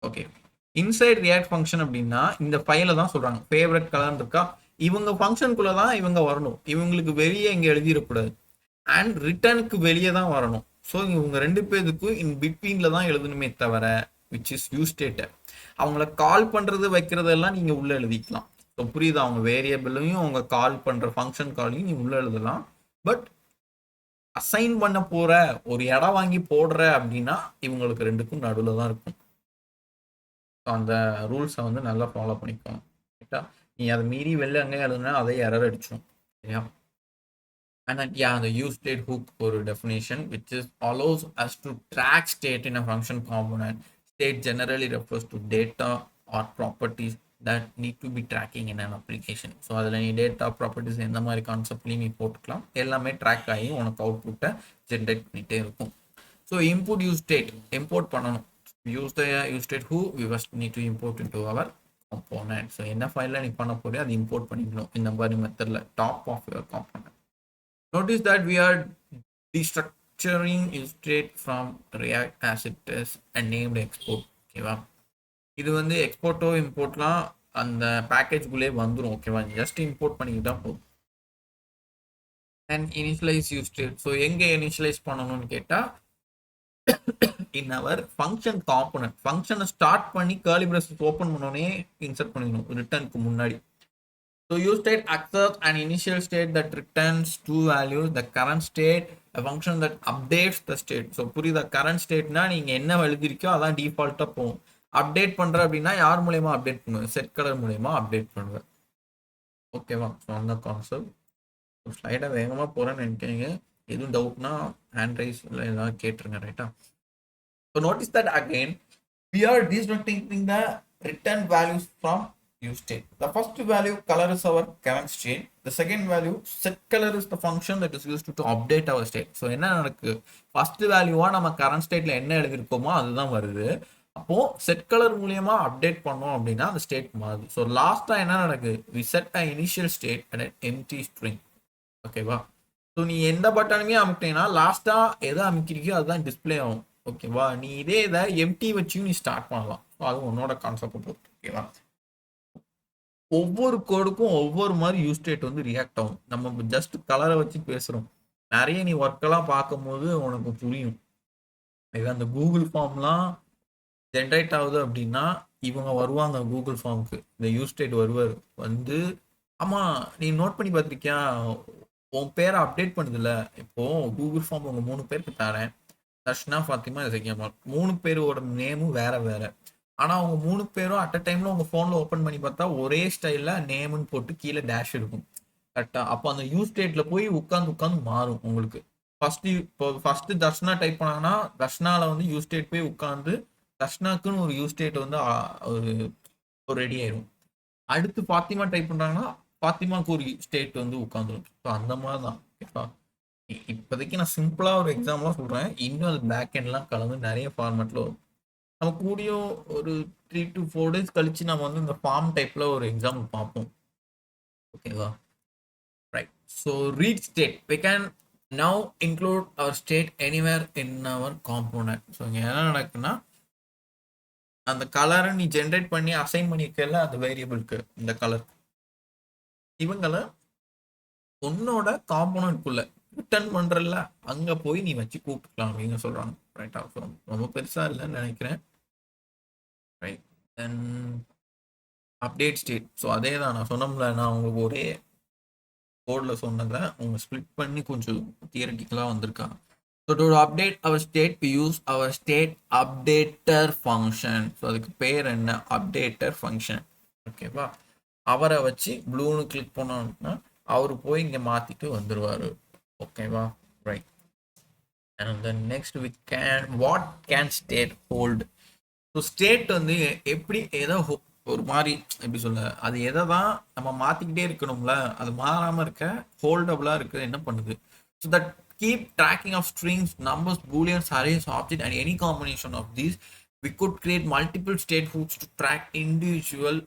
okay, inside React function அப்படின்னா இந்த ஃபைல தான் சொல்றாங்க. Favourite colour இருக்கா, இவங்க ஃபங்க்ஷனுக்குள்ள தான் இவங்க வரணும். இவங்களுக்கு வெளியே இங்க எழுதிடக்கூடாது. அண்ட் ரிட்டர்னுக்கு வெளியே தான் வரணும். ஸோ இவங்க ரெண்டு பேருக்கும் இன் பிட்வீன்ல தான் எழுதணுமே தவிர விச் இஸ் யூஸ் ஸ்டேட். அவங்கள கால் பண்றது வைக்கிறதெல்லாம் நீங்க உள்ள எழுதிக்கலாம். ஸோ புரியுது? அவங்க வேரியபிளையும் அவங்க கால் பண்ற ஃபங்க்ஷன் காலையும் நீ உள்ள எழுதலாம். பட் அசைன் பண்ண போற ஒரு இடம் வாங்கி போடுற அப்படின்னா இவங்களுக்கு ரெண்டுக்கும் நடுவில் தான் இருக்கும். அந்த ரூல்ஸை வந்து நல்லா ஃபாலோ பண்ணிக்கணும். ரைட்டா? நீ அதை மீறி வெளில அங்கே எழுதுனா அதை எரர் அடிச்சிடும். சரியா? And then, yeah, the use state hook for definition, which is allows us to track state in a function component. State generally refers to data or properties that need to be tracking in an application. So அதில் நீ data properties எந்த மாதிரி கான்செப்ட்லையும் நீ போட்டுக்கலாம். எல்லாமே track ஆகி உனக்கு அவுட்புட்டை ஜென்ரேட் பண்ணிகிட்டே இருக்கும். So input use state import பண்ணணும். Use the use state who we first need to import into our component. So என்ன ஃபைலில் நீ பண்ண போறியோ அதை இம்போர்ட் பண்ணிக்கணும் இந்த மாதிரி மெத்தடில் top of your component. Notice that we are destructuring use state from React as it is and named export. ஓகேவா? இது வந்து எக்ஸ்போர்ட்டோ இம்போர்ட்லாம் அந்த பேக்கேஜ்குள்ளே வந்துடும். ஓகேவா? ஜஸ்ட் இம்போர்ட் பண்ணிக்கிட்டா போதும். And initialise use state. So எங்கே இனிஷியலைஸ் பண்ணணும்னு கேட்டால் இன் அவர் ஃபங்க்ஷன் காம்போனன்ட். ஃபங்க்ஷனை ஸ்டார்ட் பண்ணி கர்லி பிரேசஸ் ஓப்பன் பண்ணோடனே இன்சர்ட் பண்ணிக்கணும் ரிட்டர்னுக்கு முன்னாடி. So use state accepts an initial state that returns two values, the current state, a function that updates the state. So புரியுதா? current stateனா நீங்க என்ன எழுதிருக்கோ அதான் டிஃபால்ட்டா போகும். அப்டேட் பண்ற அப்படின்னா யார் மூலமா அப்டேட் பண்ணுவேன்? செட் கலர் மூலமா அப்டேட் பண்ணுவேன். ஓகேவா? ஸோ அந்த கான்செப்ட். ஸ்லைடை வேகமாக போகிறேன்னு நினைக்கிறீங்க. எதுவும் டவுட்னா ஹேண்ட் ரைஸ் இல்லை ஏதாவது கேட்டுருங்க. ரைட்டா? So notice that again we are destructuring the return values from use state. The first value color is our current state. The second value set color is the function that is used to update our state. So என்ன நடக்கு? First வேல்யூவா நம்ம current ஸ்டேட்ல என்ன எழுதிருக்கோமோ அதுதான் வருது. அப்போ set colour மூலியமா update பண்ணோம் அப்படின்னா அந்த ஸ்டேட் மாறுது. ஸோ லாஸ்டா என்ன நடக்குது? we set an initial state and an empty string. ஓகேவா? ஸோ நீ எந்த பட்டனுமே அமுக்கிட்டீங்கன்னா லாஸ்டா எதை அமுக்கிறியோ அதுதான் டிஸ்பிளே ஆகும். ஓகேவா? நீ இதே இதை எம்டி வச்சும் நீ ஸ்டார்ட் பண்ணலாம். ஸோ அது உன்னோட கான்செப்ட் பொறுத்து. ஓகேவா? ஒவ்வொரு கோடுக்கும் ஒவ்வொரு மாதிரி யூஸ் ஸ்டேட் வந்து ரியாக்ட் ஆகும். நம்ம ஜஸ்ட் கலரை வச்சு பேசுறோம். நிறைய நீ ஒர்க்கெல்லாம் பார்க்கும்போது உனக்கு புரியும். இது அந்த கூகுள் ஃபார்ம்லாம் ஜென்ரேட் ஆகுது அப்படின்னா இவங்க வருவாங்க கூகுள் ஃபார்முக்கு. இந்த யூஸ் ஸ்டேட் வருவார் வந்து, ஆமா நீ நோட் பண்ணி பார்த்துருக்கியா உன் பேரை அப்டேட் பண்ணுதில்ல. இப்போ கூகுள் ஃபார்ம் உங்க 3 பேருக்கு தரேன். தர்ஷனா, ஃபாத்திமா, ஜக்கியம்மாள் 3 பேரோட நேமும் வேற வேற. ஆனால் அவங்க 3 பேரும் அட் அ டைமில் உங்கள் ஃபோனில் ஓப்பன் பண்ணி பார்த்தா ஒரே ஸ்டைலில் நேமுன்னு போட்டு கீழே டேஷ் இருக்கும். கரெக்டாக? அப்போ அந்த யூஸ் ஸ்டேட்டில் போய் உட்காந்து மாறும் உங்களுக்கு. ஃபஸ்ட்டு தர்ஷனா டைப் பண்ணாங்கன்னா தர்ஷனாவில் வந்து யூஸ் ஸ்டேட் போய் உட்காந்து தர்ஷனாக்குன்னு ஒரு யூஸ் ஸ்டேட் வந்து ஒரு ரெடி ஆயிடும். அடுத்து ஃபாத்திமா டைப் பண்ணுறாங்கன்னா ஃபாத்திமாவுக்கு ஒரு ஸ்டேட் வந்து உட்காந்துரும். ஸோ அந்த மாதிரி தான். ஓகேப்பா? இப்போதைக்கு நான் சிம்பிளாக ஒரு எக்ஸாம்பிளாக சொல்கிறேன். இன்னும் அது பேக் எண்ட்லாம் கலந்து நிறைய ஃபார்மேட்டில் வரும். நம்ம கூடியும் ஒரு 3 to 4 days கழிச்சு நம்ம வந்து இந்த ஃபார்ம் டைப்ல ஒரு எக்ஸாம்பிள் பார்ப்போம். ஓகேவா? Right. So read state. we can now include our state anywhere in our component. So இங்கே என்ன நடக்குன்னா, அந்த கலரை நீ ஜென்ரேட் பண்ணி அசைன் பண்ணியிருக்கல அந்த வேரியபிளுக்கு இந்த கலர், இவங்கள உன்னோட காம்போனன்ட்குள்ள ரிட்டர்ன் பண்றல அங்க போய் நீ வச்சு கூப்பிட்டுக்கலாம் அப்படின்னு சொல்றாங்க. ரைட்டா? ரொம்ப பெருசா இல்லைன்னு நினைக்கிறேன். ரைட். தென் அப்டேட் ஸ்டேட். ஸோ அதே தான் நான் சொன்னோம்ல, நான் உங்களுக்கு ஒரே கோடில் சொன்னதை அவங்க ஸ்ப்ளிட் பண்ணி கொஞ்சம் தியரட்டிக்கலாக வந்திருக்காங்க. So to update our state we use our state updater function. So அதுக்கு பேர் என்ன? Updater function. ஓகேவா? அவரை வச்சு ப்ளூன்னு கிளிக் பண்ணோம்னா அவர் போய் இங்கே மாற்றிட்டு வந்துடுவார். ஓகேவா? Right. And then next we can what can state hold. So state வந்து எப்படி ஏதோ ஒரு மாதிரி எப்படி சொல்ல, அது எதை தான் நம்ம மாற்றிக்கிட்டே இருக்கணும்ல, அது மாறாமல் இருக்க ஹோல்டபுளாக இருக்க என்ன பண்ணுது? So that keep tracking of strings, numbers, booleans, arrays, object and any combination of these. We could create multiple state hooks to track individual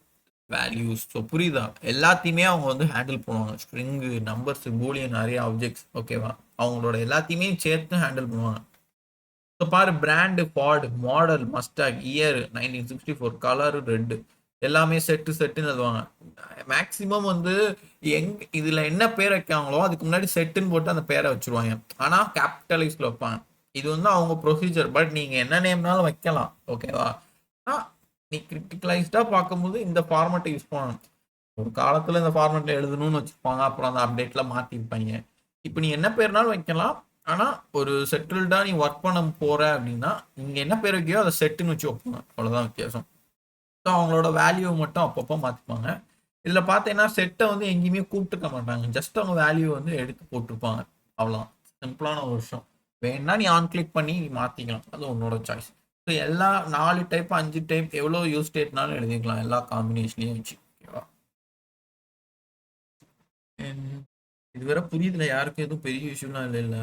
values. So புரியுதா? எல்லாத்தையுமே அவங்க வந்து ஹேண்டில் பண்ணுவாங்க. String, numbers, boolean, array, objects. ஓகேவா? அவங்களோட எல்லாத்தையுமே சேர்த்து handle பண்ணுவாங்க. ஸோ பாரு, brand Ford, model Mustang, year 1964, colour red, எல்லாமே செட்டுன்னு எழுதுவாங்க. மேக்சிமம் வந்து இதுல என்ன பேர் வைக்காங்களோ அதுக்கு முன்னாடி செட்டுன்னு போட்டு அந்த பேரை வச்சிருவாங்க. ஆனா கேபிட்டலைஸ்ல வைப்பாங்க. இது வந்து அவங்க ப்ரொசீஜர். பட் நீங்க என்ன நேம்னாலும் வைக்கலாம். ஓகேவா? நீ கிரிட்டிக்கலைஸ்டா பார்க்கும்போது இந்த ஃபார்மேட்டை யூஸ் பண்ணணும். ஒரு காலத்துல இந்த ஃபார்மேட்ல எழுதணும்னு வச்சிருப்பாங்க, அப்புறம் அந்த அப்டேட்ல மாத்திருப்பாங்க. இப்போ நீ என்ன பேர்னாலும் வைக்கலாம். ஆனா ஒரு செட்டில்டா நீ ஒர்க் பண்ண போற அப்படின்னா நீங்க என்ன பேர் வைக்கியோ அதை செட்டுன்னு வச்சு வைப்பாங்க. அவ்வளவுதான் வித்தியாசம். ஸோ அவங்களோட வேல்யூ மட்டும் அப்பப்போ மாத்திப்பாங்க. இதுல பார்த்தீங்கன்னா செட்டை வந்து எங்கேயுமே கூப்பிட்டுக்க மாட்டாங்க. ஜஸ்ட் அவங்க வேல்யூ வந்து எடுத்து போட்டிருப்பாங்க. அவ்வளோதான். சிம்பிளான ஒரு விஷயம். வேணா நீ ஆன் கிளிக் பண்ணி மாத்திக்கலாம். அது உன்னோட சாய்ஸ். ஸோ எல்லா 4 டைப் 5 டைப் எவ்வளோ யூஸ் ஸ்டேட்னாலும் எழுதிக்கலாம் எல்லா காம்பினேஷனையும் வச்சு. ஓகேவா? இதுவரை புரியுதுல? யாருக்கும் எதுவும் பெரிய இஷ்யூலாம் இல்லை இல்லை?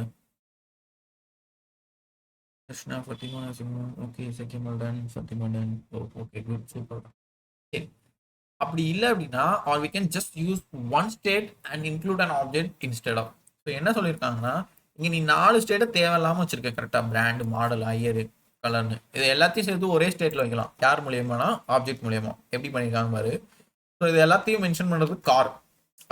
கிருஷ்ணா, ஃபத்திமா, சிம்மன், ஓகே, செக்கிமல் done, Fatima done. Okay, good, super. அப்படி இல்லை அப்படின்னா are we can just use one state and include an object instead of. So என்ன சொல்லியிருக்காங்கன்னா, இங்கே நீ 4 ஸ்டேட்டை தேவையில்லாமல் வச்சிருக்க. கரெக்டாக பிராண்டு, மாடல், ஐயரு, கலர்னு இது எல்லாத்தையும் சேர்த்து ஒரே ஸ்டேட்டில் வைக்கலாம். யார் மூலியமானா ஆப்ஜெக்ட் மூலியமா. எப்படி பண்ணியிருக்காங்க பாரு. ஸோ இது எல்லாத்தையும் மென்ஷன் பண்ணுறது கார்.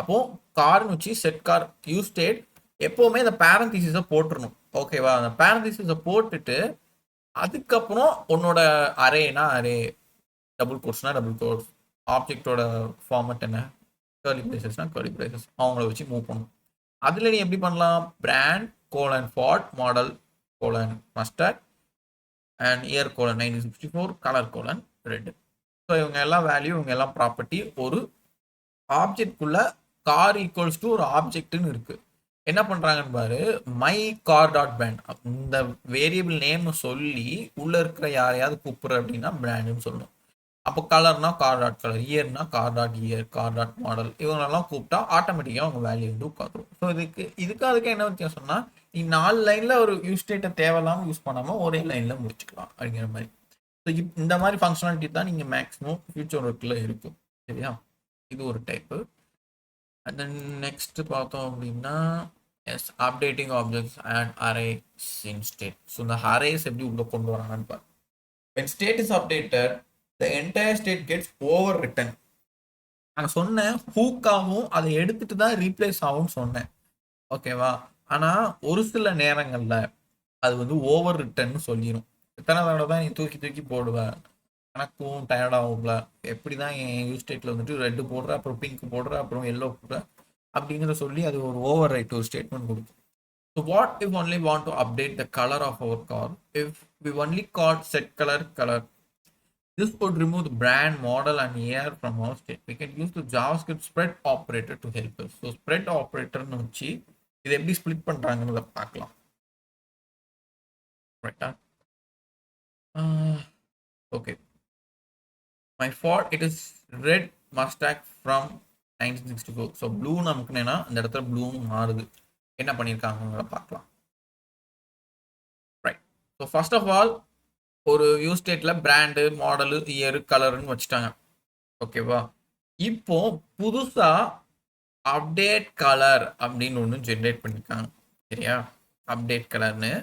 அப்போ கார்னு வச்சு செட் கார் யூஸ் ஸ்டேட் எப்போவுமே இந்த பேரந்திசிஸை போட்டுருணும். ஓகேவா? அந்த பேரந்திசிஸை போட்டுட்டு அதுக்கப்புறம் உன்னோட அரேனா அரே, டபுள் கோர்ஸ்னா டபுள் கோர்ஸ், ஆப்ஜெக்டோட ஃபார்மட் என்ன, கர்லி பிரேசஸ்னா கர்லி பிரேசஸ், அவங்கள வச்சு மூவ் பண்ணணும். அதில் நீ எப்படி பண்ணலாம்? Brand colon Ford, model colon Mustang and year colon 1964, colour colon red. So இவங்க எல்லாம் வேல்யூ, இவங்க எல்லாம் ப்ராப்பர்ட்டி. ஒரு ஆப்ஜெக்ட்குள்ள கார் ஈக்குவல்ஸ் டு ஒரு ஆப்ஜெக்ட்னு இருக்கு. என்ன பண்றாங்கன்னு பாரு. மை கார் டாட் பேண்ட், இந்த வேரியபிள் நேம் சொல்லி உள்ள இருக்கிற யாரையாவது கூப்பிடுற அப்படின்னா பிராண்டுன்னு சொல்லணும். அப்போ கலர்னா கார் டாட் கலர், இயர்னா car dot year, car dot model, இவங்களெல்லாம் கூப்பிட்டா ஆட்டோமேட்டிக்காக அவங்க வேல்யூ வந்து உட்காந்துரும். ஸோ அதுக்கு என்ன வித்தியாசம்னா, நீ 4 லைன்ல ஒரு யூஸ் ஸ்டேட்டை தேவையில்லாமல் யூஸ் பண்ணாமல் ஒரே லைன்ல முடிச்சுக்கலாம் அப்படிங்கிற மாதிரி. ஸோ இந்த மாதிரி ஃபங்க்ஷனாலிட்டி தான் நீங்கள் மேக்ஸிமம் ஃபியூச்சர் ஒர்க்கில் இருக்கும். சரியா? இது ஒரு டைப்பு. அண்ட் தென் நெக்ஸ்ட் பார்த்தோம் அப்படின்னா, yes, updating objects and arrays in state. So இந்த அரேஸ் எப்படி உள்ள கொண்டு வராங்கன்னு பாரு. when state is updated the entire state gets overwritten. நான் சொன்னேன் ஹூக்காகவும் அதை எடுத்துட்டு தான் ரீப்ளேஸ் ஆகும்னு சொன்னேன். ஓகேவா? ஆனா ஒரு சில நேரங்கள்ல அது வந்து ஓவர் ரிட்டர்ன்னு சொல்லிடும். எத்தனை தடவை தான் நீ தூக்கி தூக்கி போடுவேன்? எனக்கும் டயர்ட் ஆகும்ல. எப்படிதான் என் யூஸ் ஸ்டேட்ல வந்துட்டு ரெட்டு போடுற, அப்புறம் பிங்க் போடுற, அப்புறம் எல்லோ போடுற அப்படிங்கிறத சொல்லி அது ஒரு ஓவர் ரைட், ஒரு ஸ்டேட்மெண்ட் கொடுக்கும். So what if only want to update the color of our car? If we only call set color, this would remove the brand, model and year from our state. We can use the JavaScript spread operator to help us. So spread operator வச்சு இதை எப்படி split பண்றாங்கன்னு பார்க்கலாம். ரைட்டா? Okay. My Ford, it is red Mustang from 1964. So blue நமக்குன்னா இந்த இடத்துல ப்ளூன்னு மாறுது. என்ன பண்ணியிருக்காங்க பார்க்கலாம். Right. So first of all ஒரு யூஸ் ஸ்டேட்ல பிராண்டு, மாடலு, இயர், கலர்னு வச்சுட்டாங்க. ஓகேவா? இப்போ புதுசா அப்டேட் கலர் அப்படின்னு ஒன்று ஜென்ரேட் பண்ணியிருக்காங்க. சரியா? அப்டேட் கலர்னு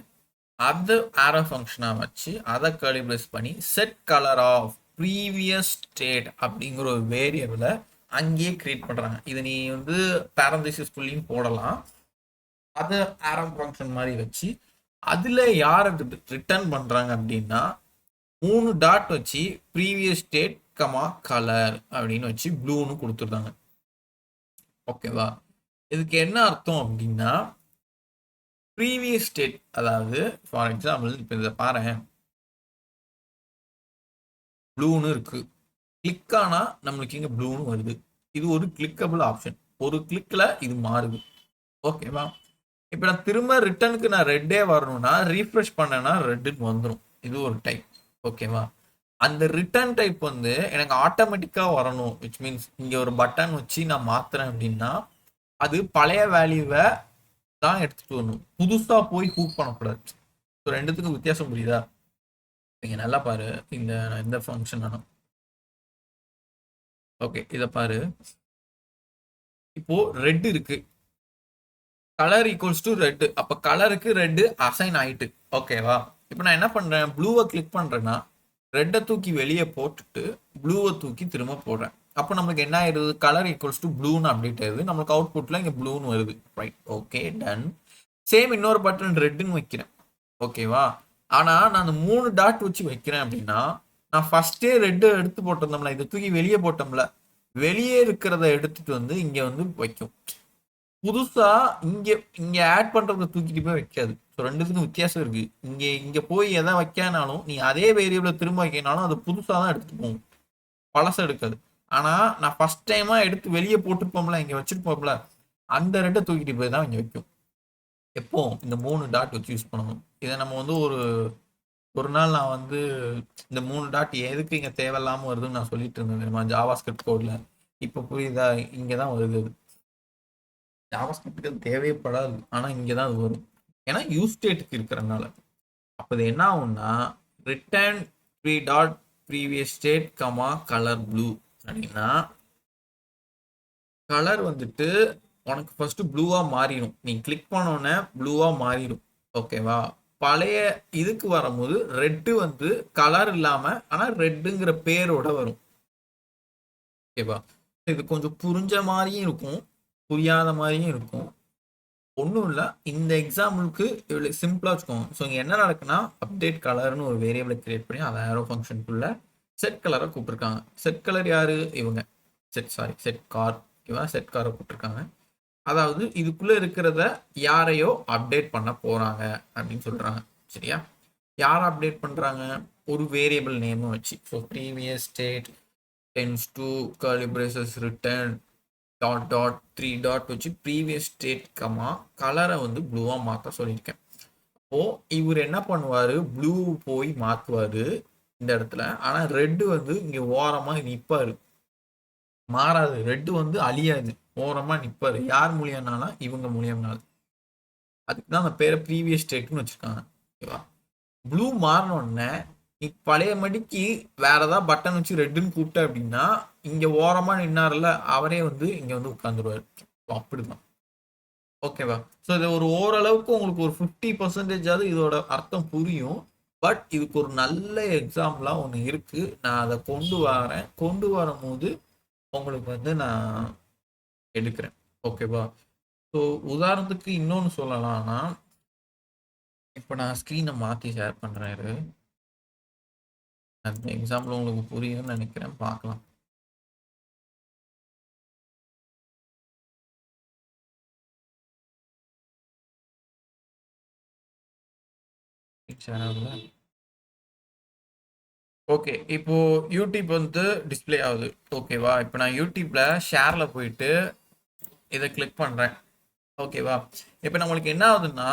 அது ஆரோ ஃபங்க்ஷனாக வச்சு அதை கலிபிரேஸ் பண்ணி set colour of previous state அப்படிங்கிற ஒரு வேரியபிளை அங்கேயே கிரியேட் பண்ணுறாங்க. இதை நீ வந்து பேரந்திசிஸ்குள்ளேயும் போடலாம். அதை ஆரோ ஃபங்க்ஷன் மாதிரி வச்சு அதில் யாரை ரிட்டர்ன் பண்ணுறாங்க அப்படின்னா 3 டாட் வச்சு ப்ரீவியஸ் ஸ்டேட் கமா கலர் அப்படின்னு வச்சு ப்ளூன்னு கொடுத்துருந்தாங்க. ஓகேவா? இதுக்கு என்ன அர்த்தம் அப்படின்னா ப்ரீவியஸ் ஸ்டேட், அதாவது ஃபார் எக்ஸாம்பிள் இப்போ இதை பாரு, ப்ளூன்னு இருக்கு. கிளிக் ஆனா நம்மளுக்கு இங்க ப்ளூன்னு வருது. இது ஒரு கிளிக்கபிள் ஆப்ஷன். ஒரு கிளிக்ல இது மாறுது. ஓகேவா? இப்போ நான் திரும்ப ரிட்டர்னுக்கு நான் ரெட்டே வரணும்னா ரீஃப்ரெஷ் பண்ணேன்னா ரெட்டுன்னு வந்துடும். இது ஒரு டைப். ஓகேவா? அந்த ரிட்டர்ன் டைப் வந்து எனக்கு ஆட்டோமேட்டிக்காக வரணும். விச் மீன்ஸ் இங்கே ஒரு பட்டன் வச்சு நான் மாத்துறேன் அப்படின்னா அது பழைய வேல்யூவை தான் எடுத்துட்டு வரணும். புதுசாக போய் ஹூக் பண்ணக்கூடாது. ஸோ ரெண்டுத்துக்கும் வித்தியாசம் புரியுதா? நீங்கள் நல்லா பாரு. இந்த ஃபங்க்ஷன் வேணும். ஓகே, இதை பாரு. இப்போ ரெட் இருக்கு, கலர் ஈக்குவல்ஸ் டு ரெட். அப்போ கலருக்கு ரெட் அசைன் ஆயிட்டு. ஓகேவா? இப்போ நான் என்ன பண்றேன், ப்ளூவை கிளிக் பண்றேன்னா ரெட்டை தூக்கி வெளியே போட்டுட்டு ப்ளூவை தூக்கி திரும்ப போடுறேன். அப்போ நமக்கு என்ன ஆயிடுது, கலர் ஈக்குவல்ஸ் டு ப்ளூன்னு அப்டேட் ஆயிடுது. நமக்கு அவுட்புட்ல இங்கே ப்ளூன்னு வருது. Right, okay, done. சேம் இன்னொரு பட்டன் ரெட்டுன்னு வைக்கிறேன். ஓகேவா? ஆனா நான் அந்த 3 டாட் வச்சு வைக்கிறேன் அப்படின்னா நான் ஃபர்ஸ்டே ரெட்டு எடுத்து போட்டிருந்தோம்ல, இதை தூக்கி வெளியே போட்டோம்ல, வெளியே இருக்கிறத எடுத்துட்டு வந்து இங்க வந்து வைக்கும். புதுசா இங்க இங்க ஆட் பண்றத தூக்கிட்டு போய் வைக்காது. ஸோ ரெண்டுத்துக்கும் வித்தியாசம் இருக்கு. இங்க போய் எதை வைக்கானாலும் நீ அதே வேரியபிள திரும்ப வைக்கனாலும் அது புதுசா தான் எடுத்துட்டு போகும், பழச எடுக்காது. ஆனா நான் ஃபர்ஸ்ட் டைமா எடுத்து வெளியே போட்டுருப்போம்ல, இங்க வச்சிருப்போம்ல, அந்த ரெட்டை தூக்கிட்டு போய் தான் இங்க வைக்கும். எப்போ இந்த 3 டாட் வச்சு யூஸ் பண்ணணும். இதை நம்ம வந்து ஒரு நாள் நான் வந்து இந்த 3 டாட் எதுக்கு இங்க தேவையில்லாம வருதுன்னு நான் சொல்லிட்டு இருந்தேன் ஜாவா ஸ்கிரிப்ட் கோட்ல. இப்ப புரியுதா? இங்கதான் வருது. ஜாவா ஸ்கிரிப்டுக்கு தேவைப்படாது, ஆனா இங்கதான் அது வரும். ஏன்னா யூஸ் ஸ்டேட்டுக்கு இருக்கிறனால. அப்ப இது என்ன ஆகும்னா return 3 dot previous state comma colour blue அப்படின்னா கலர் வந்துட்டு உனக்கு ஃபர்ஸ்ட் ப்ளூவா மாறிடும். நீ கிளிக் பண்ணோன்னே ப்ளூவா மாறிடும். ஓகேவா? பழைய இதுக்கு வரும்போது ரெட்டு வந்து கலர் இல்லாம ஆனா ரெட்டுங்கிற பேரோட வரும். ஓகேவா? இது கொஞ்சம் புரிஞ்ச மாதிரியும் இருக்கும், புரியாத மாதிரியும் இருக்கும். ஒன்றும் இல்லை, இந்த எக்ஸாம்பிளுக்கு இவ்வளோ சிம்பிளாக வச்சுக்கோங்க. ஸோ இங்கே என்ன நடக்குன்னா அப்டேட் கலர்னு ஒரு வேரியபிளை கிரியேட் பண்ணி அதை ஆரோ ஃபங்க்ஷனுக்குள்ள செட் கலரை கூப்பிட்டுருக்காங்க. செட் கலர் யாரு? இவங்க செட் கார். ஓகேவா? செட் காரை கூப்பிட்டுருக்காங்க. அதாவது இதுக்குள்ள இருக்கிறத யாரையோ அப்டேட் பண்ண போறாங்க அப்படின்னு சொல்றாங்க. சரியா? யார் அப்டேட் பண்றாங்க? ஒரு வேரியபிள் நேமும் வச்சு. So previous state tends to curly braces return dot dot 3 dot வச்சு ப்ரீவியஸ் ஸ்டேட் கமா கலரை வந்து ப்ளூவா மாற்ற சொல்லியிருக்கேன். அப்போ இவர் என்ன பண்ணுவாரு, ப்ளூ போய் மாத்துவாரு இந்த இடத்துல. ஆனா ரெட்டு வந்து இங்க ஓரமா நிப்பாரு, மாறாது. ரெட்டு வந்து அழியாது, ஓரமா நிப்பாரு. யார் மூலியம்னாலும் இவங்க மூலியம்னாலும். அதுக்கு தான் அந்த பேரை ப்ரீவியஸ் ஸ்டேட்னு வச்சிருக்காங்க. ஓகேவா? ப்ளூ மாறினோடனே நீ பழைய மடிக்கு வேற ஏதாவது பட்டன் வச்சு ரெட்டுன்னு கூப்பிட்ட அப்படின்னா இங்க ஓரமா நின்னார்ல அவரே வந்து இங்க வந்து உட்காந்துருவாரு. அப்படிதான். ஓகேவா? ஸோ இது ஒரு ஓரளவுக்கு உங்களுக்கு ஒரு 50% இதோட அர்த்தம் புரியும். பட் இதுக்கு ஒரு நல்ல எக்ஸாம்பிளா ஒன்று இருக்கு. நான் அதை கொண்டு வரேன். கொண்டு வரும்போது உங்களுக்கு வந்து நான் எடுக்கிறேன். ஓகேவா? ஸோ உதாரணத்துக்கு இன்னொன்று சொல்லலாம்னா, இப்போ நான் ஸ்க்ரீனை மாற்றி ஷேர் பண்ணுறேன். அந்த எக்ஸாம்பிள் உங்களுக்கு புரியும்னு நினைக்கிறேன். பார்க்கலாம். ஷேர் ஆகுதுல? ஓகே, இப்போ யூடியூப் வந்து டிஸ்ப்ளே ஆகுது. ஓகேவா? இப்போ நான் யூடியூப்ல ஷேர்ல போயிட்டு இதை கிளிக் பண்றேன். ஓகேவா? இப்போ நம்மளுக்கு என்ன ஆகுதுன்னா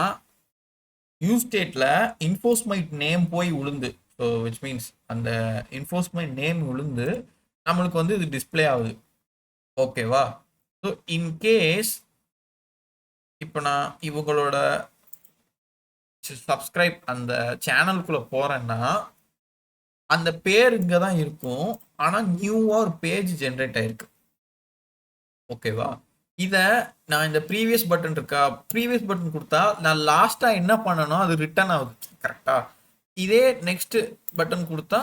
யூஸ் ஸ்டேட்ல இன்ஃபோர்ஸ்மெண்ட் நேம் போய் விழுந்து, ஸோ விச் மீன்ஸ் அந்த இன்ஃபோர்ஸ்மெண்ட் நேம் விழுந்து நம்மளுக்கு வந்து இது டிஸ்ப்ளே ஆகுது. ஓகேவா? ஸோ இன்கேஸ் இப்போ நான் இவங்களோட சப்ஸ்கிரைப் அந்த சேனலுக்குள்ள போறேன்னா அந்த பேர் இங்க தான் இருக்கும். ஆனா நியூவா ஒரு பேஜ் ஜெனரேட் ஆயிருக்கு. ஓகேவா? இத நான் இந்த ப்ரீவியஸ் பட்டன் இருக்கா, ப்ரீவியஸ் பட்டன் குடுத்தா, நான் லாஸ்ட்டா என்ன பண்ணனோ அது ரிட்டர்ன் ஆகுது. கரெக்ட்டா? இதே நெக்ஸ்ட் பட்டன் குடுத்தா,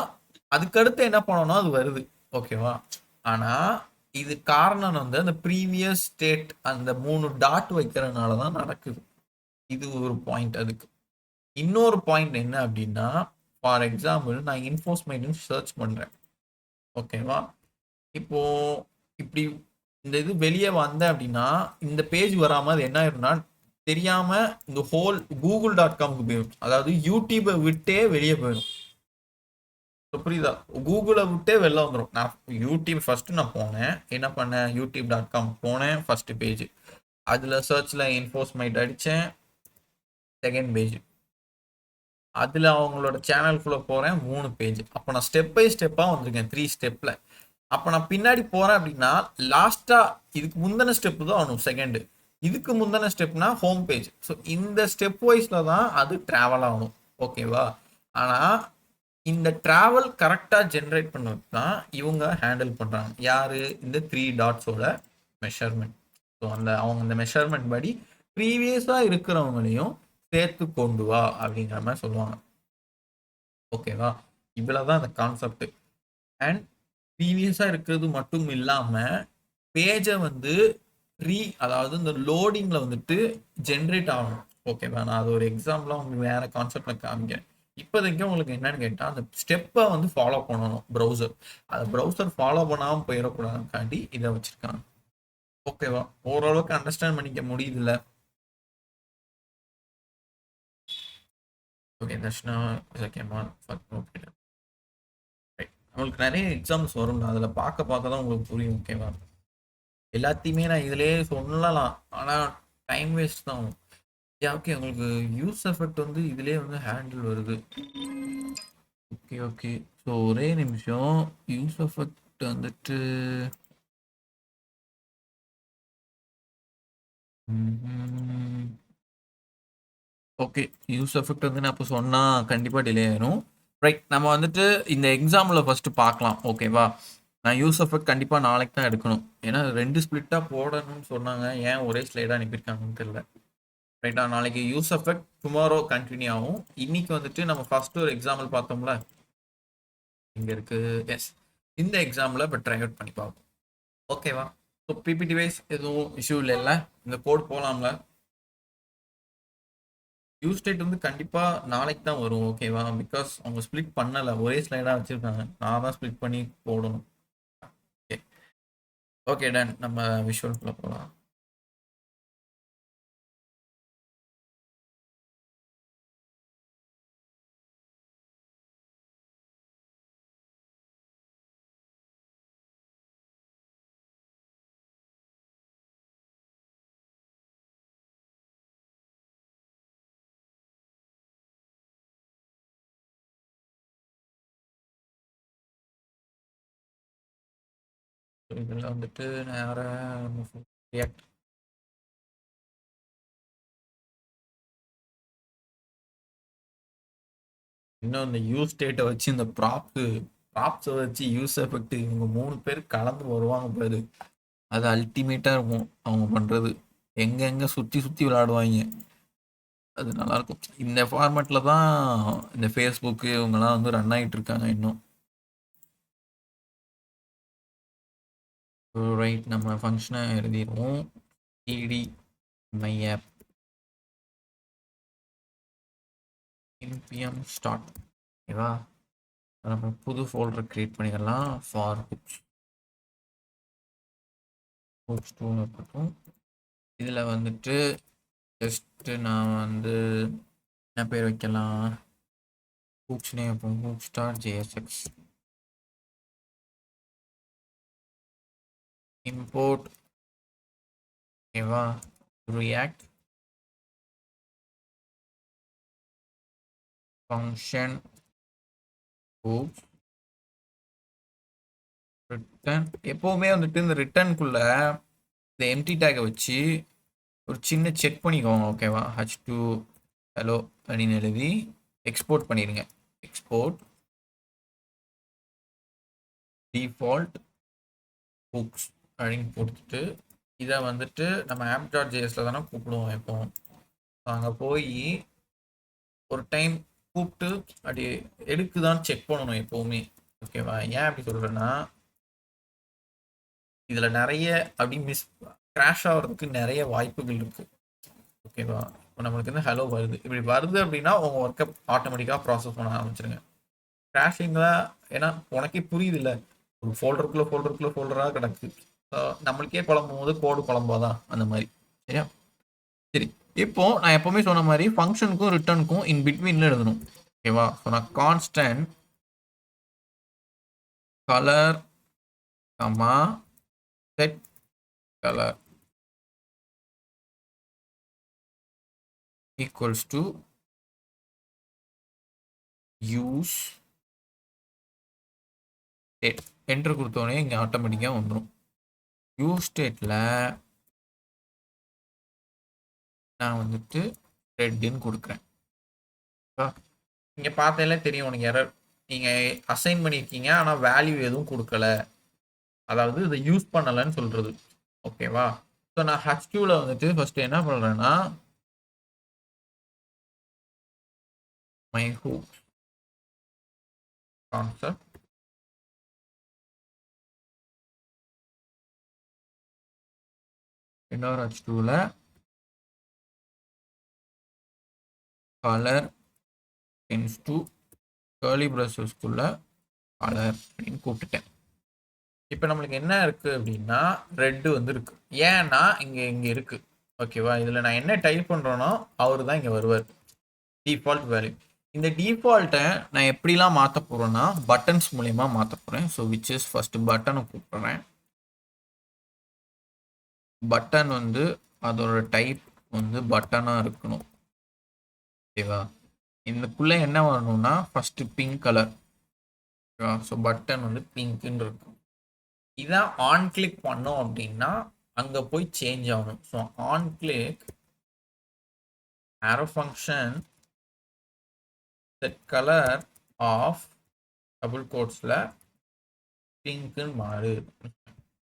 அதுக்கடுத்து என்ன பண்ணனோ அது வருது. ஓகேவா? ஆனா, இது காரணம் வந்து அந்த ப்ரீவியஸ் ஸ்டேட் அந்த 3 டாட் வைக்கிறனால தான் நடக்குது. இது ஒரு பாயிண்ட் அதுக்கு. இன்னொரு பாயிண்ட் என்ன அப்டின்னா, ஃபார் எக்ஸாம்பிள் நான் இன்ஃபோஸ்மைட்ன்னு சர்ச் பண்றேன். ஓகேவா? இப்போ இப்படி இந்த இது வெளியே வந்தேன் அப்படின்னா இந்த பேஜ் வராம அது என்ன ஆயிரும்னா தெரியாம இந்த ஹோல் google.comக்கு போயிடும். அதாவது யூடியூபை விட்டே வெளியே போயிடும். புரியுதா? கூகுளை விட்டே வெளில வந்துடும். நான் யூடியூப் ஃபர்ஸ்ட் நான் போனேன், என்ன பண்ணேன், யூடியூப்.com போனேன், ஃபர்ஸ்ட் பேஜ் அதுல சர்ச்ல என்ஃபோர்ஸ்மெண்ட் அடிச்சேன், செகண்ட் பேஜ் அதுல அவங்களோட சேனலுக்குள்ள போறேன், 3 பேஜ். அப்போ நான் ஸ்டெப் பை ஸ்டெப்பா வந்திருக்கேன், 3 ஸ்டெப்ல. அப்போ நான் பின்னாடி போறேன் அப்படின்னா லாஸ்டா இதுக்கு முந்தின ஸ்டெப் தான் வரும் செகண்ட், இதுக்கு முந்தின ஸ்டெப்னா ஹோம் பேஜ். ஸோ இந்த ஸ்டெப் வைஸ்ல தான் அது டிராவல் ஆகணும். ஓகேவா? ஆனா இந்த டிராவல் கரெக்டா ஜென்ரேட் பண்ணது தான் இவங்க ஹேண்டில் பண்றாங்க. யாரு? இந்த 3 டாட்ஸோட மெஷர்மெண்ட். ஸோ அந்த அவங்க அந்த மெஷர்மெண்ட் படி ப்ரீவியஸா இருக்கிறவங்களையும் சேர்த்து கொண்டு வா அப்படிங்கிற மாதிரி சொல்லுவாங்க. ஓகேவா? இவ்வளவுதான் அந்த கான்செப்ட். அண்ட் ப்ரீவியஸா இருக்கிறது மட்டும் இல்லாம பேஜை வந்து அதாவது இந்த லோடிங்ல வந்துட்டு ஜென்ரேட் ஆகணும். ஓகேவா? நான் அது ஒரு எக்ஸாம்பிளா உங்களுக்கு வேற கான்செப்ட்ல காமிக்கிறேன். இப்போதைக்கு உங்களுக்கு என்னன்னு கேட்டா அந்த ஸ்டெப்பை வந்து ஃபாலோ பண்ணணும் ப்ரௌசர். அந்த ப்ரௌசர் ஃபாலோ பண்ணாம போயிடக்கூடாதுக்காண்டி இதை வச்சிருக்காங்க. ஓகேவா? ஓரளவுக்கு அண்டர்ஸ்டாண்ட் பண்ணிக்க முடியுதுல்ல? ஓகே, தர்ஷனா இஸ் ஓகேமா? ஓகே, நம்மளுக்கு நிறைய எக்ஸாம்ஸ் வரும், அதில் பார்க்க பார்க்க தான் உங்களுக்கு புரியும். ஓகேவா? எல்லாத்தையுமே நான் இதுலயே சொல்லலாம், ஆனா டைம் வேஸ்ட் தான் ஆகும். ஓகே, உங்களுக்கு யூஸ் எஃபெக்ட் வந்து இதுலயே வந்து ஹேண்டில் வருது. ஓகே ஓகே, ஸோ ஒரே நிமிஷம். யூஸ் எஃபெக்ட் வந்துட்டு ஓகே, யூஸ் எஃபெக்ட் வந்து நான் இப்போ சொன்னால் கண்டிப்பாக டிலே ஆயிரும். ரைட், நம்ம வந்துட்டு இந்த எக்ஸாம்பிள் ஃபர்ஸ்ட் பார்க்கலாம். ஓகேவா? நான் யூஸ் எஃபெக்ட் கண்டிப்பாக நாளைக்கு தான் எடுக்கணும். ஏன்னா 2 ஸ்பிளிட்டாக போடணும்னு சொன்னாங்க, ஏன் ஒரே ஸ்லைடாக அனுப்பியிருக்காங்கன்னு தெரியல. ரைட்டா? நாளைக்கு யூஸ் எஃபெக்ட் டுமாரோ கண்டினியூ ஆகும். இன்னைக்கு வந்துட்டு நம்ம ஃபர்ஸ்ட் ஒரு எக்ஸாம்பிள் பார்த்தோம்ல, இங்க இருக்கு. எஸ், இந்த எக்ஸாம்பிள் இப்போ ட்ரை அவுட் பண்ணி பார்ப்போம். ஓகேவா? ஸோ பிபிடி வைஸ் எதுவும் இஷ்யூ இல்லைல்ல? இந்த கோட் போகலாம்ல? யூஸ் ஸ்டேட் வந்து கண்டிப்பா நாளைக்கு தான் வரும். ஓகேவா? பிகாஸ் அவங்க ஸ்பிளிட் பண்ணல, ஒரே ஸ்லைடா வச்சிருக்காங்க. நான் தான் ஸ்பிளிட் பண்ணி போடணும். Okay okay, done. நம்ம விஷுவல்குள்ள போகலாம். இதில் வந்துட்டு நேரம் ரியாக்ட் இன்னும் இந்த யூஸ் ஸ்டேட்டை வச்சு இந்த ப்ராப்ஸை வச்சு யூஸ் எஃபெக்ட் இவங்க 3 பேர் கலந்து வருவாங்க பாரு, அது அல்டிமேட்டா இருக்கும் அவங்க பண்றது. எங்க எங்க சுத்தி சுத்தி விளையாடுவாங்க. அது நல்லா இருக்கும். இந்த ஃபார்மேட்ல தான் இந்த ஃபேஸ்புக் இவங்கெல்லாம் வந்து ரன் ஆகிட்டு இருக்காங்க இன்னும். ரைட், நம்ம ஃபங்க்ஷனை எழுதிடுவோம். டிடி மை ஆப் npm ஸ்டார்ட். ஓகேவா? நம்ம புது ஃபோல்டர் கிரியேட் பண்ணிடலாம். ஃபார் ஹூக்ஸ் 2 இருக்கட்டும். இதில் வந்துட்டு ஜஸ்ட்டு நான் வந்து என்ன பேர் வைக்கலாம், hooks name hook star JSX import. ஓகேவா? React function hooks return. எப்போவுமே வந்துட்டு இந்த ரிட்டர்னுக்குள்ள இந்த எம்டி டேக்கை வச்சு ஒரு சின்ன செக் பண்ணிக்கோங்க. ஓகேவா? h2 ஹலோ அப்படின்னு எழுதி எக்ஸ்போர்ட் பண்ணிடுங்க. எக்ஸ்போர்ட் டிஃபால்ட் ஹூக்ஸ் அப்படின்னு கொடுத்துட்டு இதை வந்துட்டு நம்ம app.jsல தானே கூப்பிடுவோம் எப்பவும். அங்கே போய் ஒரு டைம் கூப்பிட்டு அப்படி எடுக்குதான்னு செக் பண்ணணும் எப்போவுமே. ஓகேவா? ஏன் அப்படி சொல்கிறேன்னா, இதில் நிறைய அப்படி கிராஷ் ஆகிறதுக்கு நிறைய வாய்ப்புகள் இருக்குது. ஓகேவா? இப்போ நம்மளுக்கு வந்து ஹலோ வருது, இப்படி வருது அப்படின்னா உங்கள் ஒர்க்கை ஆட்டோமேட்டிக்காக ப்ராசஸ் பண்ண ஆரம்பிச்சிருங்க. கிராஷிங்லாம் ஏன்னா உனக்கே புரியுது இல்லை, ஒரு ஃபோல்டராக கிடக்கு. நம்மளுக்கே குழம்பும் போது கோடு குழம்பாதான் அந்த மாதிரி. சரியா? சரி, இப்போ நான் எப்பவுமே சொன்ன மாதிரி ஃபங்க்ஷனுக்கும் ரிட்டர்னுக்கும் இன் பிட்வீன்ல எழுதணும். ஓகேவா? ஸோ நான் constant colour comma set colour equals to use state. Enter கொடுத்தோடனே இங்கே ஆட்டோமேட்டிக்காக வந்துடும். யூஸ் ஸ்டேட்டில் நான் வந்துட்டு ரெட்டுன்னு கொடுக்குறேன். இங்கே பார்த்தாலே தெரியும் உனக்கு எரர். நீங்கள் அசைன் பண்ணியிருக்கீங்க ஆனால் வேல்யூ எதுவும் கொடுக்கல, அதாவது இதை யூஸ் பண்ணலைன்னு சொல்கிறது. ஓகேவா? ஸோ நான் H2ல வந்துட்டு ஃபர்ஸ்ட் என்ன பண்ணுறேன்னா, மை ஹூக் கான்செப்ட் இன்னொரு H2ல கலர் டென்ஸ் டு கர்லி ப்ரஷஸ்க்குள்ள கலர் அப்படின்னு கூப்பிட்டுட்டேன். இப்போ நம்மளுக்கு என்ன இருக்குது அப்படின்னா, ரெட்டு வந்து இருக்கு. ஏன்னா இங்கே இங்கே இருக்குது. ஓகேவா? இதில் நான் என்ன டைப் பண்ணுறேனோ அவர் தான் இங்கே வருவார், டிஃபால்ட் வேல்யூ. இந்த டிஃபால்ட்டை நான் எப்படிலாம் மாற்ற போகிறேன்னா பட்டன்ஸ் மூலயமா மாற்ற போகிறேன். ஸோ விச் இஸ் ஃபஸ்ட்டு பட்டனை கூப்பிட்றேன். பட்டன் வந்து அதோட டைப் வந்து பட்டனாக இருக்கணும். ஓகேவா? இதுக்குள்ளே என்ன வரணும்னா ஃபஸ்ட்டு பிங்க் கலர். ஓகேவா? ஸோ பட்டன் வந்து பிங்க்குன்னு இருக்கும். இதான் ஆன் கிளிக் பண்ணோம் அப்படின்னா அங்கே போய் சேஞ்ச் ஆகணும். So on click arrow function set colour of double கோட்ஸில் பிங்க்குன்னு மாறு.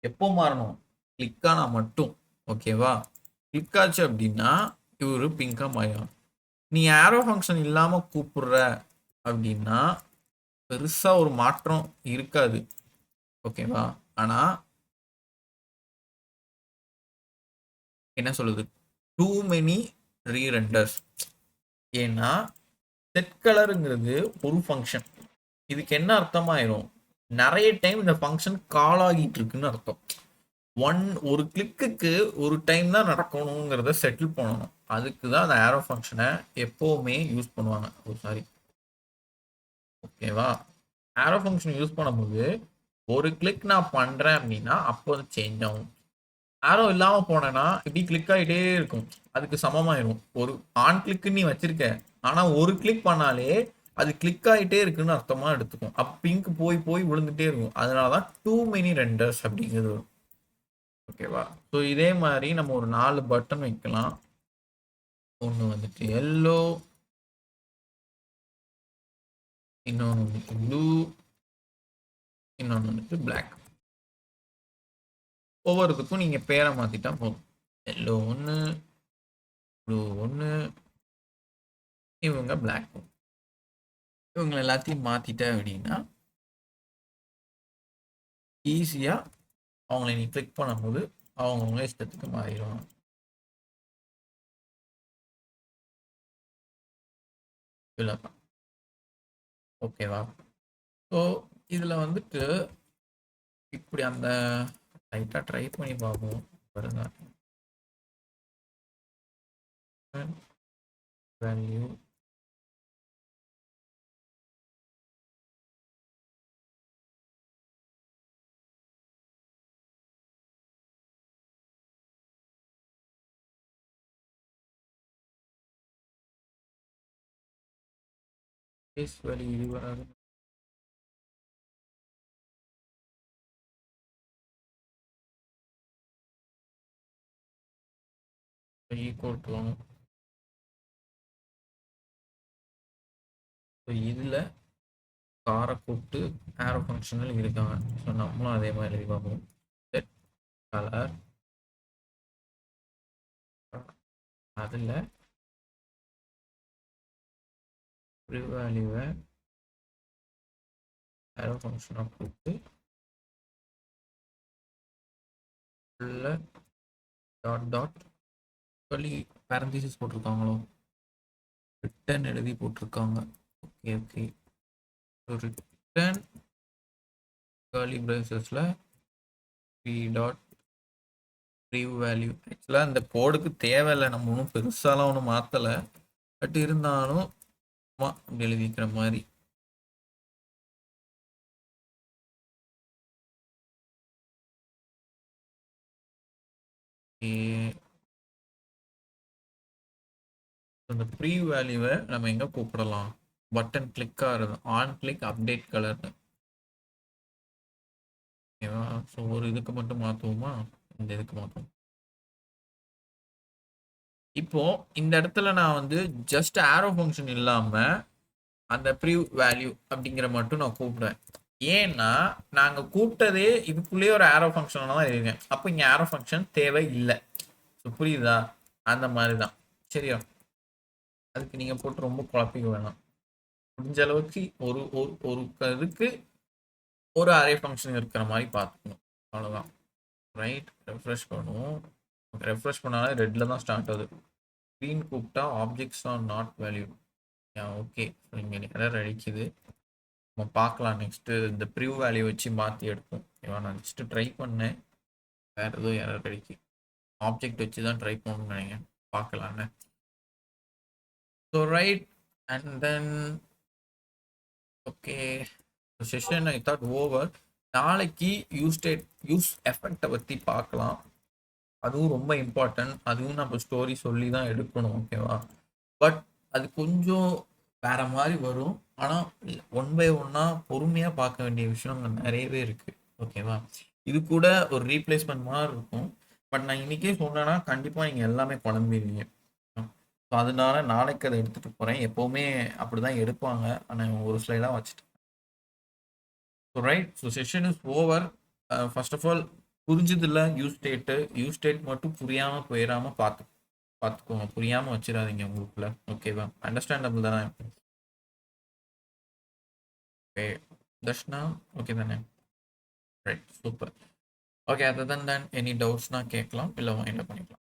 எப்போ மாறணும்? கிளிக்கானா மட்டும். ஓகேவா? கிளிக் ஆச்சு அப்படின்னா இவர் பிங்காக மாறிடும். நீ ஆரோ ஃபங்க்ஷன் இல்லாமல் கூப்பிடுற அப்படின்னா பெருசாக ஒரு மாற்றம் இருக்காது. ஓகேவா? ஆனால் என்ன சொல்லுது, டூ மெனி ரீரெண்டர்ஸ். ஏன்னா செட் கலருங்கிறது ஒரு ஃபங்க்ஷன். இதுக்கு என்ன அர்த்தமாயிரும், நிறைய டைம் இந்த ஃபங்க்ஷன் கால் ஆகிட்டு இருக்குன்னு அர்த்தம். ஒரு கிளிக்குக்கு ஒரு டைம் தான் நடக்கணுங்கிறத செட்டில் பண்ணணும். அதுக்கு தான் அந்த ஆரோ ஃபங்க்ஷனை எப்போவுமே யூஸ் பண்ணுவாங்க. சாரி, ஓகேவா? ஆரோ ஃபங்க்ஷன் யூஸ் பண்ணும்போது ஒரு கிளிக் நான் பண்ணுறேன் அப்படின்னா அப்போ அது சேஞ்ச் ஆகும். ஆரோ இல்லாமல் போனேன்னா இப்படி கிளிக் ஆகிட்டே இருக்கும், அதுக்கு சமமாயிரும். ஒரு ஆன் கிளிக்கு நீ வச்சிருக்க, ஆனால் ஒரு கிளிக் பண்ணாலே அது கிளிக் ஆகிட்டே இருக்குன்னு அர்த்தமாக எடுத்துக்கும். அப்போ பிங்க் போய் போய் விழுந்துட்டே இருக்கும். அதனால தான் டூ மெனி ரெண்டர்ஸ் அப்படிங்கிறது வரும். ஓகேவா? ஸோ இதே மாதிரி நம்ம ஒரு 4 பட்டன் வைக்கலாம். ஒன்று வந்துட்டு எல்லோ, இன்னொன்று வந்துட்டு ப்ளூ, இன்னொன்று வந்துட்டு பிளாக். ஒவ்வொருத்துக்கும் நீங்கள் பேரை மாற்றிட்டா போதும். எல்லோ ஒன்று, ப்ளூ ஒன்று, இவங்க பிளாக். இவங்க எல்லாத்தையும் மாற்றிட்ட அப்படின்னா ஈஸியாக அவங்கள நீ கிளிக் பண்ணும்போது அவங்கவுங்க இஷ்டத்துக்கு மாறிடுவாங்க. இவ்வளோதான். ஓகேவா? ஸோ இதில் வந்துட்டு இப்படி அந்த லைட்டாக ட்ரை பண்ணி பார்ப்போம். பாருங்க, வேல்யூ கேஸ் வேல்யூ இது வராது. ஈக்குவல் டு ஸோ இதில் காரை கூப்பிட்டு ஆரோ ஃபங்க்ஷனில் இருக்காங்க. ஸோ நம்மளும் அதே மாதிரி எழுதி பார்ப்போம். செட் கலர் அதில் ப்ரீ வேல்யூவை ஏரோ ஃபங்க்ஷனாக கொடுத்து உள்ள டாட் டாட் சொல்லி பேரந்தீசிஸ் போட்டிருக்காங்களோ, ரிட்டர்ன் எழுதி போட்டிருக்காங்க. Okay okay. ரிட்டர்ன் கர்லி பிரேசஸில் ப்ரீ டாட் ப்ரீ வேல்யூ. ஆக்சுவலாக இந்த கோடுக்கு தேவையில்லை, நம்ம ஒன்றும் பெருசாலாம் ஒன்றும் மாற்றலை. பட் இருந்தாலும் அப்படி எழுதிக்கிற மாதிரி. இந்த ப்ரீ வேல்யூவை நம்ம எங்கே கூப்பிடலாம்? பட்டன் கிளிக்காக இருக்கும், ஆன் கிளிக் அப்டேட் கலர்னு. ஓகேவா? ஸோ ஒரு இதுக்கு மட்டும் மாற்றுவோமா? இந்த இதுக்கு மாற்றுவோம். இப்போ இந்த இடத்துல நான் வந்து ஜஸ்ட் ஆரோ ஃபங்க்ஷன் இல்லாமல் அந்த ப்ரீ வேல்யூ அப்படிங்கிற மட்டும் நான் கூப்பிடுவேன். ஏன்னா நாங்கள் கூப்பிட்டதே இதுக்குள்ளேயே ஒரு ஆரோ ஃபங்க்ஷன் தான் இருக்கேன். அப்போ இங்கே ஆரோ ஃபங்க்ஷன் தேவை இல்லை. ஸோ புரியுதா? அந்த மாதிரி தான். சரியா? அதுக்கு நீங்கள் போட்டு ரொம்ப குழப்பிக்க வேணாம். முடிஞ்ச அளவுக்கு ஒரு ஒரு இதுக்கு ஒரு அரே ஃபங்க்ஷன் இருக்கிற மாதிரி பார்த்துக்கணும். அவ்வளோதான். ரைட். ரெஃப்ரெஷ் பண்ணுவோம். ரெஃப்ரெஷ் பண்ணாலே ரெட்டில் தான் ஸ்டார்ட் ஆகுது. க்ரீன் கூப்பிட்டா objects R not value. Okay. இங்கே எரர் அடிக்குது. நம்ம பார்க்கலாம் நெக்ஸ்ட்டு இந்த ப்ரிவ் வேல்யூ வச்சு மாற்றி எடுப்போம். ஓகேவா? நான் நெக்ஸ்ட்டு ட்ரை பண்ணேன், வேறு எதுவும் எரர் அடிக்கு. ஆப்ஜெக்ட் வச்சு தான் ட்ரை பண்ணணும்னு நினைக்கிறேன். பார்க்கலான்னு. So right. And then okay, session I thought over. நாளைக்கு யூஸ் எஃபெக்டை பற்றி பார்க்கலாம். அதுவும் ரொம்ப இம்பார்ட்டன்ட். அதுவும் நம்ம ஸ்டோரி சொல்லி தான் எடுக்கணும். ஓகேவா? பட் அது கொஞ்சம் வேற மாதிரி வரும். ஆனால் ஒன் பை ஒன்னாக பொறுமையாக பார்க்க வேண்டிய விஷயங்கள் நிறையவே இருக்குது. ஓகேவா? இது கூட ஒரு ரீப்ளேஸ்மெண்ட் மாதிரி இருக்கும். பட் நான் இன்னைக்கே சொன்னேன்னா கண்டிப்பாக நீங்கள் எல்லாமே குழம்பிடுவீங்க. ஸோ அதனால நாளைக்கு அதை எடுத்துகிட்டு போகிறேன். எப்போவுமே அப்படி தான் எடுப்பாங்க, ஆனால் ஒரு ஸ்லைடாக வச்சுட்டு. So right. So session is over. First of all புரிஞ்சதில்ல யூஸ் ஸ்டேட் மட்டும் புரியாமல் போயிடாமல் பார்த்துக்கோங்க. புரியாமல் வச்சிடாதீங்க உங்களுக்குள்ள. ஓகேவா? அண்டர்ஸ்டாண்டபிள் தானே? ஓகே தர்ஷனா, ஓகே தானே? Right, super. ஓகே, அதர் தென் எனி டவுட்ஸ்னா கேட்கலாம், இல்லை என்ன பண்ணிக்கலாம்.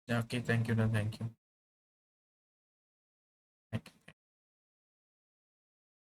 Okay, thank you.